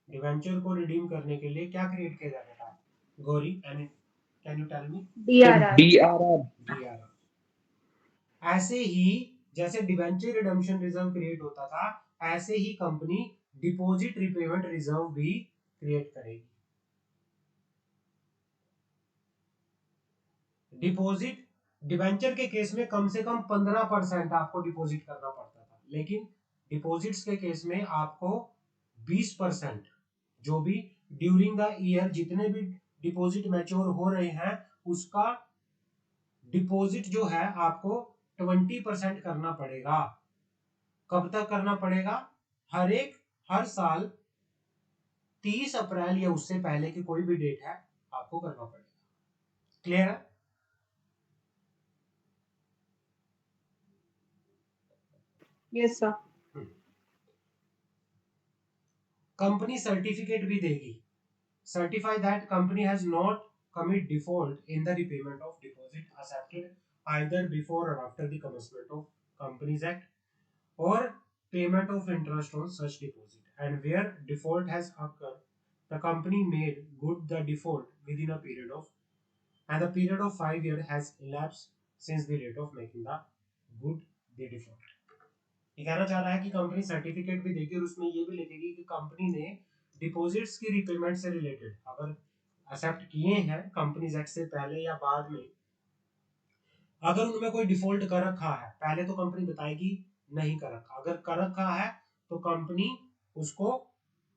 डिबेंचर को रिडीम करने के लिए क्या क्रिएट किया जाता था? Gauri, can you tell me? DRR, DRR. DRR. ऐसे ही जैसे डिबेंचर रिडम्पशन रिजर्व क्रिएट होता था, ऐसे ही कंपनी डिपॉजिट रिपेमेंट रिजर्व भी क्रिएट करेगी। डिपॉजिट डिबेंचर के केस में कम से कम 15% आपको डिपॉजिट करना पड़ता था, लेकिन डिपॉजिट्स के केस में आपको 20%, जो भी ड्यूरिंग द ईयर जितने भी डिपॉजिट मैच्योर हो रहे हैं उसका डिपॉजिट जो है आपको 20% करना पड़ेगा। कब तक करना पड़ेगा? हर साल 30 अप्रैल या उससे पहले की कोई भी डेट है आपको करना पड़ेगा। क्लियर है? यस सर, कंपनी सर्टिफिकेट भी देगी, certify that company has not commit default in the repayment of deposit accepted either before or after the commencement of Companies Act or payment of interest on such deposit, and where default has occurred the company made good the default within a period of and the period of 5 years has elapsed since the date of making the good the default। ये कहना चाह रहा है कि company certificate भी देगी और उसमें ये भी लिखेगी कि कंपनी ने डिपॉजिट्स की रिपेमेंट से रिलेटेड अगर एक्सेप्ट किए हैं कंपनीज एक्ट से पहले या बाद में, अगर उनमें कोई डिफॉल्ट कर रखा है, पहले तो कंपनी बताएगी नहीं कर रखा, अगर कर रखा है तो कंपनी उसको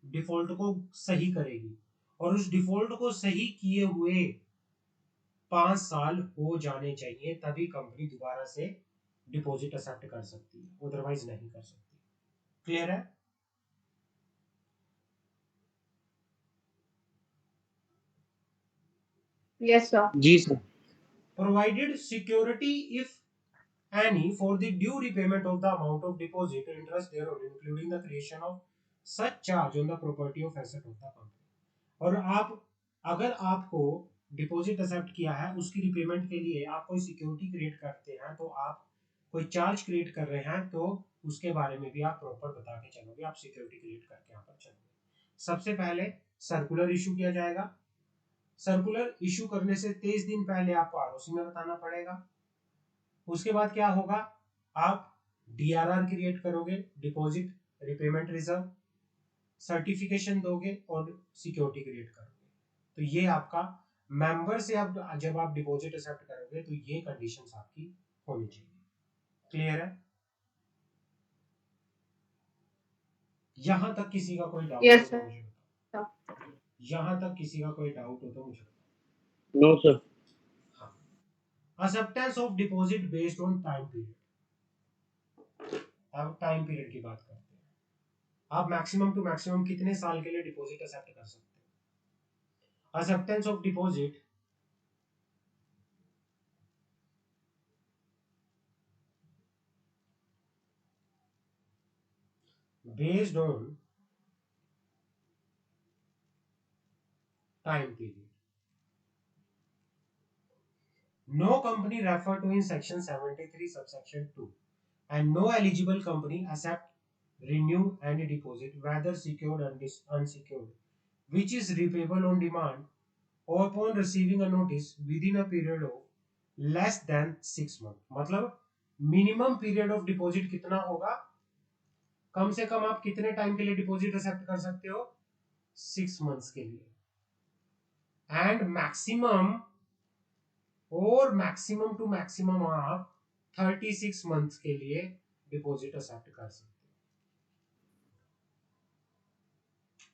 डिफॉल्ट को सही करेगी, और उस डिफॉल्ट को सही किए हुए 5 साल हो जाने चाहिए, तभी कंपनी दोबारा से डिपॉजिट एक्सेप्ट कर सकती है, अदरवाइज नहीं कर सकती। क्लियर है? यस सर, जी sir. Provided security if any for the due repayment of the amount of deposit or interest thereon, including the creation of such charge on the property of asset of the company। और आप अगर आपको deposit accept किया है उसकी repayment के लिए आप कोई सिक्योरिटी क्रिएट करते हैं, तो आप कोई चार्ज क्रिएट कर रहे हैं तो उसके बारे में भी आप प्रॉपर बता के चलोगे, आप सिक्योरिटी क्रिएट करके यहाँ पर चलोगे। सबसे पहले सर्कुलर इशू किया जाएगा, सर्कुलर इशू करने से 23 दिन पहले आपको आरओसी में बताना पड़ेगा। उसके बाद क्या होगा, आप डीआरआर क्रिएट करोगे, डिपॉजिट रिपेमेंट रिजर्व, सर्टिफिकेशन दोगे और सिक्योरिटी क्रिएट करोगे। तो ये आपका मेंबर से अब जब आप डिपॉजिट एक्सेप्ट करोगे तो ये कंडीशंस आपकी होनी चाहिए। क्लियर है? यहां तक किसी का कोई डाउट यस हो तो सर, मुझे बताओ, यहां तक किसी का कोई डाउट हो तो मुझे बताओ। No sir. Acceptance of deposit based on time period. अब टाइम पीरियड की बात करते हैं, आप मैक्सिमम टू मैक्सिमम कितने साल के लिए डिपॉजिट एक्सेप्ट कर सकते हो? Acceptance of deposit based on time period, no company referred to in section 73 subsection 2 and no eligible company accept, renew any deposit whether secured or unsecured which is repayable on demand or upon receiving a notice within a period of less than 6 months। मतलब minimum period of deposit कितना होगा, कम से कम आप कितने time के लिए deposit accept कर सकते हो? 6 मंथ्स के लिए, एंड मैक्सिमम टू मैक्सिमम आप 36 मंथ्स के लिए डिपॉजिट एक्सेप्ट कर सकते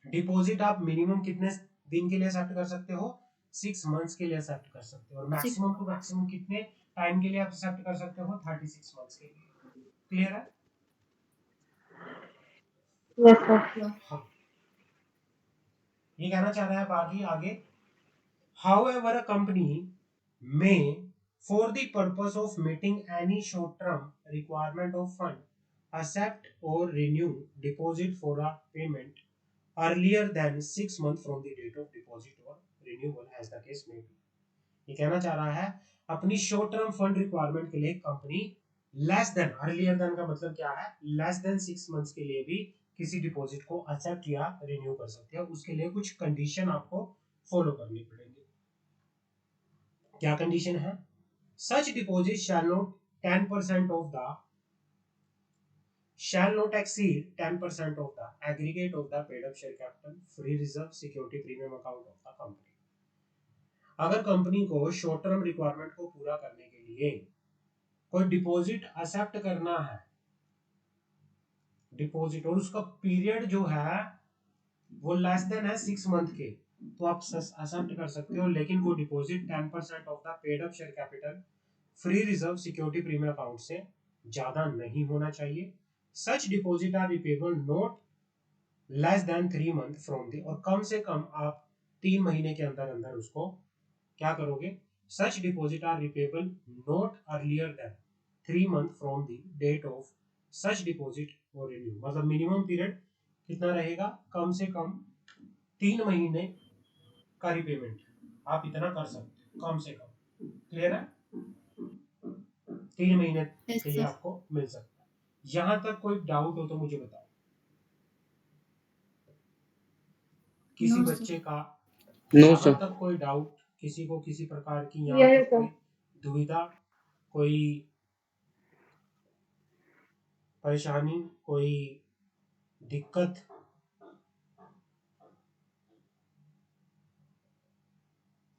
हो। डिपॉजिट आप मिनिमम कितने दिन के लिए एक्सेप्ट कर सकते हो? 6 मंथ्स के लिए एक्सेप्ट कर सकते हो, और मैक्सिमम टू मैक्सिमम कितने टाइम के लिए आप एक्सेप्ट कर सकते हो? 36 मंथ्स के लिए। क्लियर है? Yes, sir. हाँ, ये कहना चाह रहा है बाकी आगे, however a company may for the purpose of meeting any short term requirement of fund accept or renew deposit for a payment earlier than 6 months from the date of deposit or renewal as the case may be। ये कहना चाह रहा है अपनी short term fund requirement के लिए company less than, earlier than का मतलब क्या है? लेस देन 6 मंथ्स के लिए भी किसी डिपॉजिट को एक्सेप्ट या रिन्यू कर सकती है। उसके लिए कुछ कंडीशन आपको फॉलो करनी पड़ेगी। क्या कंडीशन है? Such deposit shall not 10% of the shall not exceed 10% of the aggregate of the paid up share capital free reserve security premium account of the company। अगर कंपनी को शॉर्ट टर्म रिक्वायरमेंट को पूरा करने के लिए कोई deposit accept करना है, डिपॉजिट, और उसका पीरियड जो है वो लेस देन है 6 मंथ के, तो आप एक्सेप्ट कर सकते हो, लेकिन वो deposit 10% of the paid up share capital free reserve security premium account से ज्यादा नहीं होना चाहिए। Such deposit are repayable not less than 3 month from the, और कम से कम आप 3 महीने के अंदर अंदर उसको क्या करोगे? Such deposit are repayable not earlier than 3 month from the date of such deposit और रिन्यू, मतलब मिनिमम पीरियड कितना रहेगा? कम से कम 3 महीने का रिपेमेंट आप इतना कर सकते हो, कम से कम। क्लियर है? 3 महीने Yes, के लिए sir. आपको मिल सकता है। यहां तक कोई डाउट हो तो मुझे बताओ। किसी No, sir. बच्चे का नो यहां सर। तक कोई डाउट, किसी को किसी प्रकार की यहां Yes, तक sir. कोई दुविधा, कोई परेशानी, कोई दिक्कत?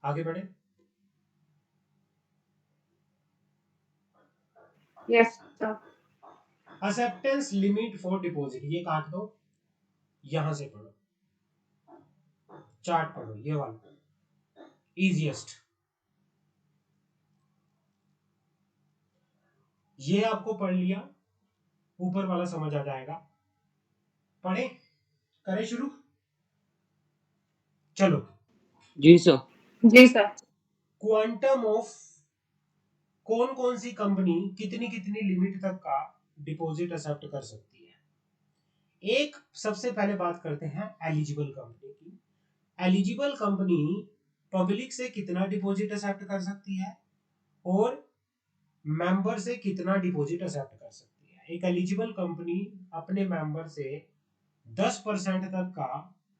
आगे बढ़े। Yes, sir. Acceptance limit for deposit, ये काट दो, यहां से पढ़ो, चार्ट पढ़ो, ये वाला इजीएस्ट। ये आपको पढ़ लिया, ऊपर वाला समझ आ जाएगा। पढ़े, करें शुरू? चलो। जी सर। जी सर। क्वांटम ऑफ, कौन कौन सी कंपनी कितनी कितनी लिमिट तक का डिपॉजिट एक्सेप्ट कर सकती है? एक सबसे पहले बात करते हैं एलिजिबल कंपनी की। एलिजिबल कंपनी पब्लिक से कितना डिपॉजिट एक्सेप्ट कर सकती है और मेंबर से कितना डिपॉजिट एक्सेप्ट कर सकती है? एक एलिजिबल कंपनी अपने मेंबर से 10% तक का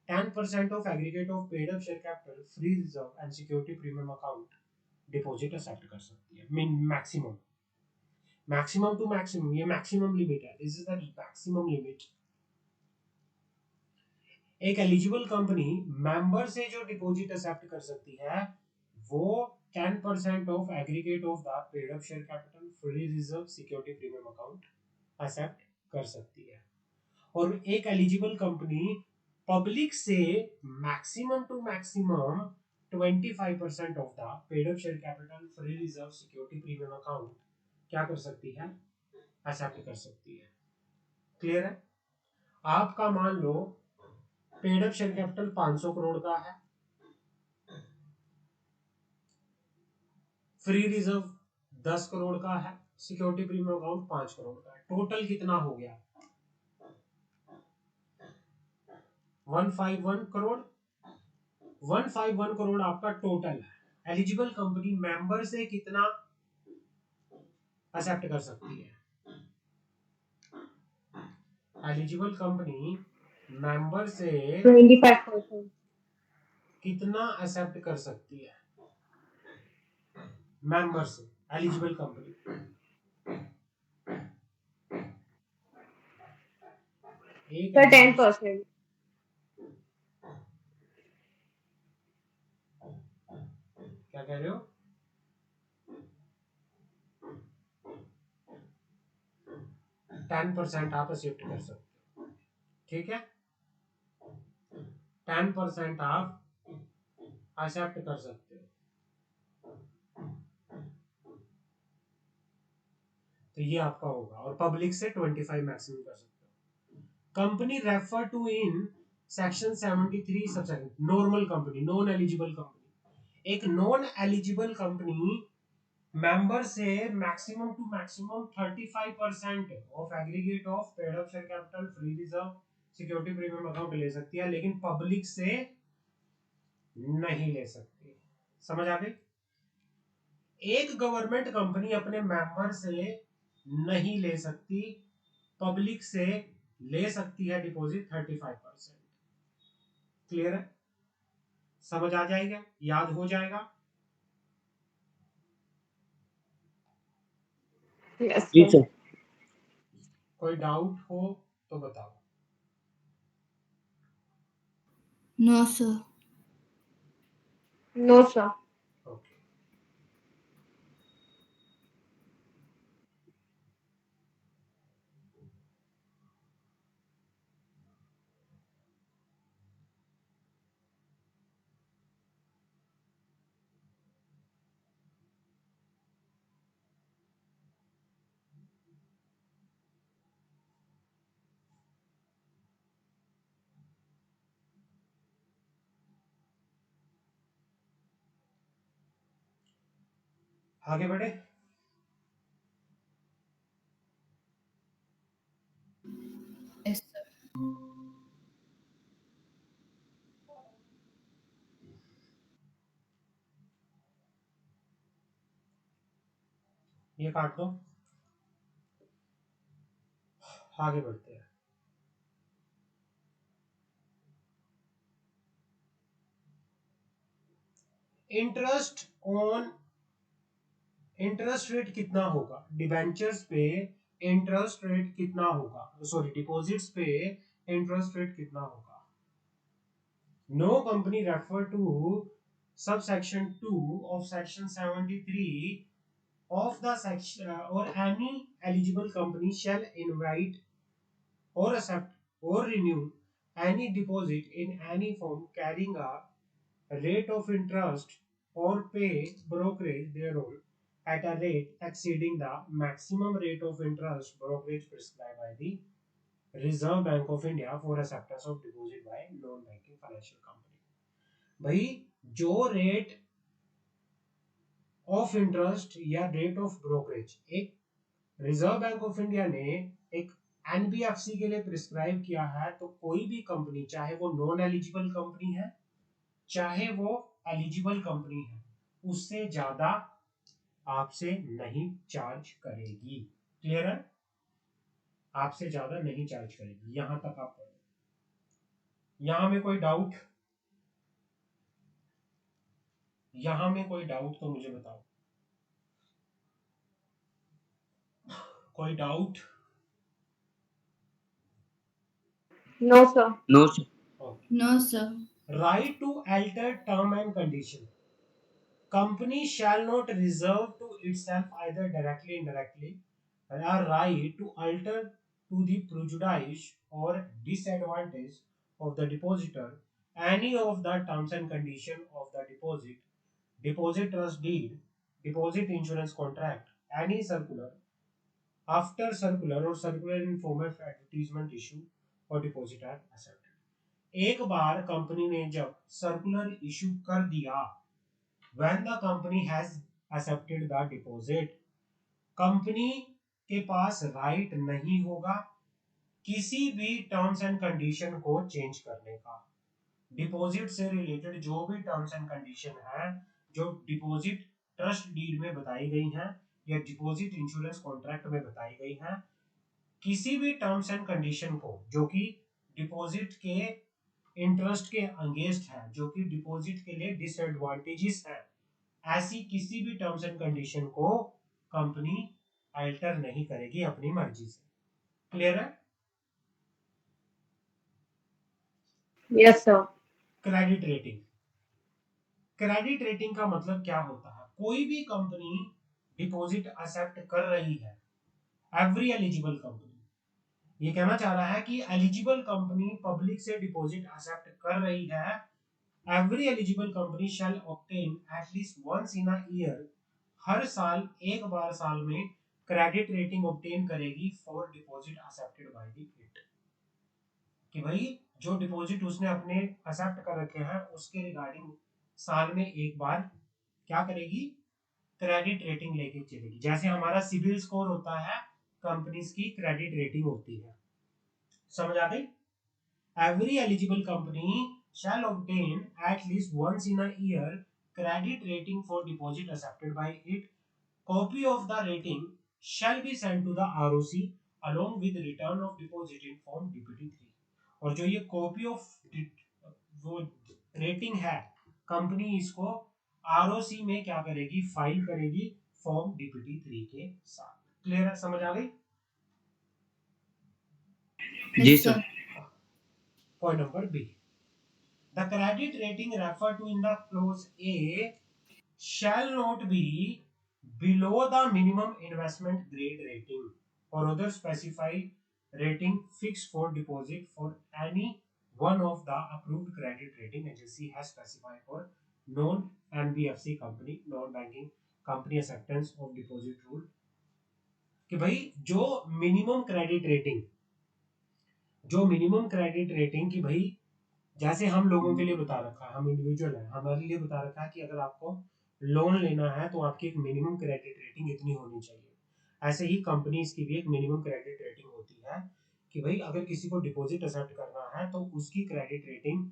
10% of aggregate of paid up share capital free reserve and security premium account deposit accept कर सकती है। Mean maximum, maximum to maximum, ये मैक्सिमम लिमिट है, this is the maximum limit. एक एलिजिबल कंपनी मेंबर से जो डिपॉजिट एक्सेप्ट कर सकती है वो 10% of aggregate of the paid up share capital free reserve security premium account accept कर सकती है। और एक एलिजिबल कंपनी पब्लिक से maximum to maximum 25% of the paid up share capital free reserve security premium account क्या कर सकती है? एक्सेप्ट कर सकती है। क्लियर है? आपका मान लो paid up share capital 500 crore का है, फ्री रिजर्व 10 करोड़ का है, सिक्योरिटी प्रीमियम अकाउंट 5 करोड़ का है, टोटल कितना हो गया? 151 करोड़। 151 करोड़ आपका टोटल है। एलिजिबल कंपनी मेंबर से कितना एक्सेप्ट कर सकती है? एलिजिबल कंपनी मेंबर से 25%. कितना एक्सेप्ट कर सकती है? मेंबर से एलिजिबल कंपनी एक Sir, eligible- 10%. क्या कह रहे हो? 10% आप एक्सेप्ट कर सकते हो। ठीक है? 10% आप एक्सेप्ट कर सकते हो। तो ये आपका होगा, और पब्लिक से 25 मैक्सिमम कर सकते हो। Company refer to in section 73 subsection normal company, non eligible company. एक नॉन एलिजिबल कंपनी मेंबर से maximum to maximum 35% of aggregate of paid up share capital, free reserve, security premium account ले सकती है, लेकिन public से नहीं ले सकती। समझ आ गई? एक गवर्नमेंट कंपनी अपने मेंबर से नहीं ले सकती, पब्लिक से ले सकती है डिपॉजिट 35%। क्लियर है? समझ आ जाएगा, याद हो जाएगा? Yes, जी sir. सर। कोई डाउट हो तो बताओ। No, sir. No, sir. Okay, आगे बढ़े। Yes, sir. ये काट दो, आगे बढ़ते हैं। इंटरेस्ट ऑन, इंटरेस्ट रेट कितना होगा डिबेंचर्स पे, इंटरेस्ट रेट कितना होगा, सॉरी डिपॉजिट्स पे इंटरेस्ट रेट कितना होगा। No company refer to subsection 2 of section 73 of the section or any eligible company shall invite or accept or renew any deposit in any form carrying a rate of interest or pay brokerage thereon at a rate exceeding the maximum rate of interest brokerage prescribed by the Reserve Bank of India for acceptance of deposit by non-banking financial company। भाई जो rate of interest या rate of brokerage एक reserve bank of India ने एक NBFC के लिए prescribe किया है, तो कोई भी कंपनी, चाहे वो नॉन एलिजिबल कंपनी है चाहे वो एलिजिबल कंपनी है, उससे ज्यादा आपसे नहीं चार्ज करेगी। क्लियर है? आपसे ज्यादा नहीं चार्ज करेगी। यहां तक आप पढ़ो। यहां में कोई डाउट, यहां में कोई डाउट तो मुझे बताओ। कोई doubt? No, sir. No sir. No, sir. Right to alter term and condition. Company shall not reserve to itself either directly indirectly a right to alter to the prejudice or disadvantage of the depositor any of the terms and condition of the deposit, deposit trust deed, deposit insurance contract, any circular, after circular or circular in form of advertisement issue or deposit are accepted। एक बार company ने जब circular issue कर दिया, when the company has accepted the deposit, company के पास right नहीं होगा किसी भी टर्म्स एंड कंडीशन को चेंज करने का। डिपॉजिट से रिलेटेड जो भी टर्म्स एंड कंडीशन है, जो डिपॉजिट ट्रस्ट डीड में बताई गई हैं या डिपॉजिट इंश्योरेंस कॉन्ट्रैक्ट में बताई गई हैं, किसी भी टर्म्स एंड कंडीशन को जो कि डिपॉजिट के इंटरेस्ट के अगेंस्ट है, जो कि डिपॉजिट के लिए डिसएडवांटेजेस है, ऐसी किसी भी टर्म्स एंड कंडीशन को कंपनी अल्टर नहीं करेगी अपनी मर्जी से। क्लियर है? Yes, sir. Credit rating. Credit rating का मतलब क्या होता है? कोई भी कंपनी डिपॉजिट एक्सेप्ट कर रही है, एवरी एलिजिबल कंपनी, ये कहना चाह रहा है कि एलिजिबल कंपनी पब्लिक से डिपॉजिट एक्सेप्ट कर रही है। Every eligible company shall obtain at least once in a year, हर साल एक बार साल में क्रेडिट रेटिंग ऑब्टेन करेगी for deposit accepted by the it, कि भाई जो डिपॉजिट उसने अपने एक्सेप्ट कर रखे हैं उसके रिगार्डिंग साल में एक बार क्या करेगी, क्रेडिट रेटिंग लेके चलेगी। जैसे हमारा सिविल स्कोर होता है, कंपनीज की क्रेडिट रेटिंग होती है। समझ आ गई? Every eligible company shall obtain at least once in a year credit rating for deposit accepted by it. Copy of the rating shall be sent to the ROC along with return of deposit in form DPT3. और जो ये copy of वो rating है, company इसको ROC में क्या करेगी, file करेगी फॉर्म DPT3 के साथ। क्लियर है? समझ आ गई? जी Yes, sir. sir. Point number B. The credit rating referred to in the clause A shall not be below the minimum investment grade rating or other specified rating fixed for deposit for any one of the approved credit rating agency has specified for non-NBFC company, non-banking company acceptance of deposit rule, कि भाई जो minimum credit rating की भाई जैसे हम लोगों के लिए बता रखा है, हम इंडिविजुअल है, हमारे लिए बता रखा है कि अगर आपको लोन लेना है तो आपकी एक मिनिमम क्रेडिट रेटिंग इतनी होनी चाहिए। ऐसे ही कंपनीज की भी एक मिनिमम क्रेडिट रेटिंग होती है कि भाई अगर किसी को डिपॉजिट एक्सेप्ट करना है तो उसकी क्रेडिट रेटिंग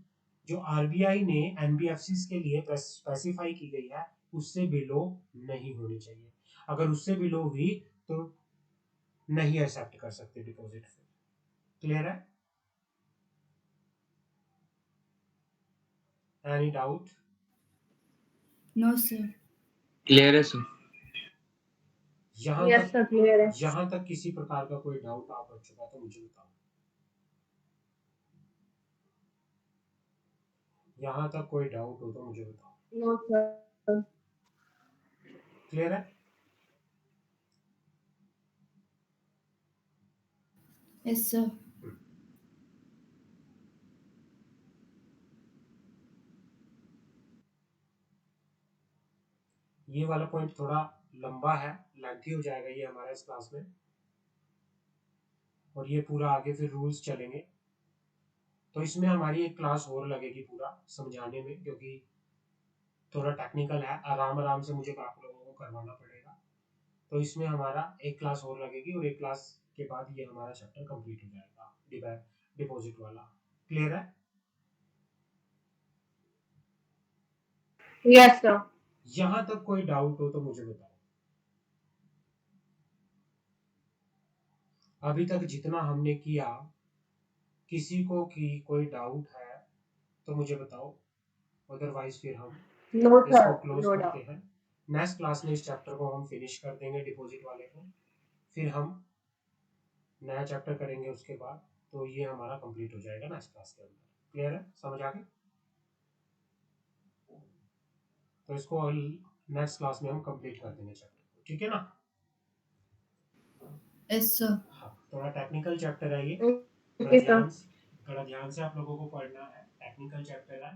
जो आरबीआई ने एनबीएफसीज के लिए स्पेसिफाई की गई है उससे बिलो नहीं होनी चाहिए। अगर उससे बिलो हुई तो नहीं एक्सेप्ट कर सकते डिपॉजिट। क्लियर है? Any doubt? No, sir. Clear है सर। Yes, sir. Clear है। यहाँ तक किसी प्रकार का कोई डाउट आप बच्चों का तो मुझे बताओ। यहाँ तक कोई डाउट हो तो मुझे बताओ। No, sir. क्लियर है? Yes, sir. ये वाला पॉइंट थोड़ा लंबा है, लेंथी हो जाएगा ये हमारा इस क्लास में, और ये पूरा आगे फिर रूल्स चलेंगे तो इसमें हमारी एक क्लास और लगेगी पूरा समझाने में, क्योंकि थोड़ा टेक्निकल है, आराम आराम से मुझे आप लोगों को करवाना पड़ेगा। तो इसमें हमारा एक क्लास और लगेगी और एक क्लास के बाद ये हमारा चैप्टर कंप्लीट हो जाएगा डिपॉजिट वाला। क्लियर है? Yes, sir. यहाँ तक कोई डाउट हो तो मुझे बताओ। अभी तक जितना हमने किया, किसी को की कोई डाउट है तो मुझे बताओ, अदरवाइज फिर हम No, इसको sir. क्लोज No करते doubt. हैं। नेक्स्ट क्लास में इस चैप्टर को हम फिनिश कर देंगे डिपॉजिट वाले को, फिर हम नया चैप्टर करेंगे उसके बाद, तो ये हमारा कंप्लीट हो जाएगा नेक्स्ट क्लास के अंदर। क्लियर है? समझ आ गई? तो इसको नेक्स्ट क्लास में हम कंप्लीट कर देंगे चैप्टर को, ठीक है ना? Yes, sir. हाँ, थोड़ा टेक्निकल चैप्टर है ये, Okay, sir. थोड़ा ध्यान से आप लोगों को पढ़ना है। टेक्निकल चैप्टर है,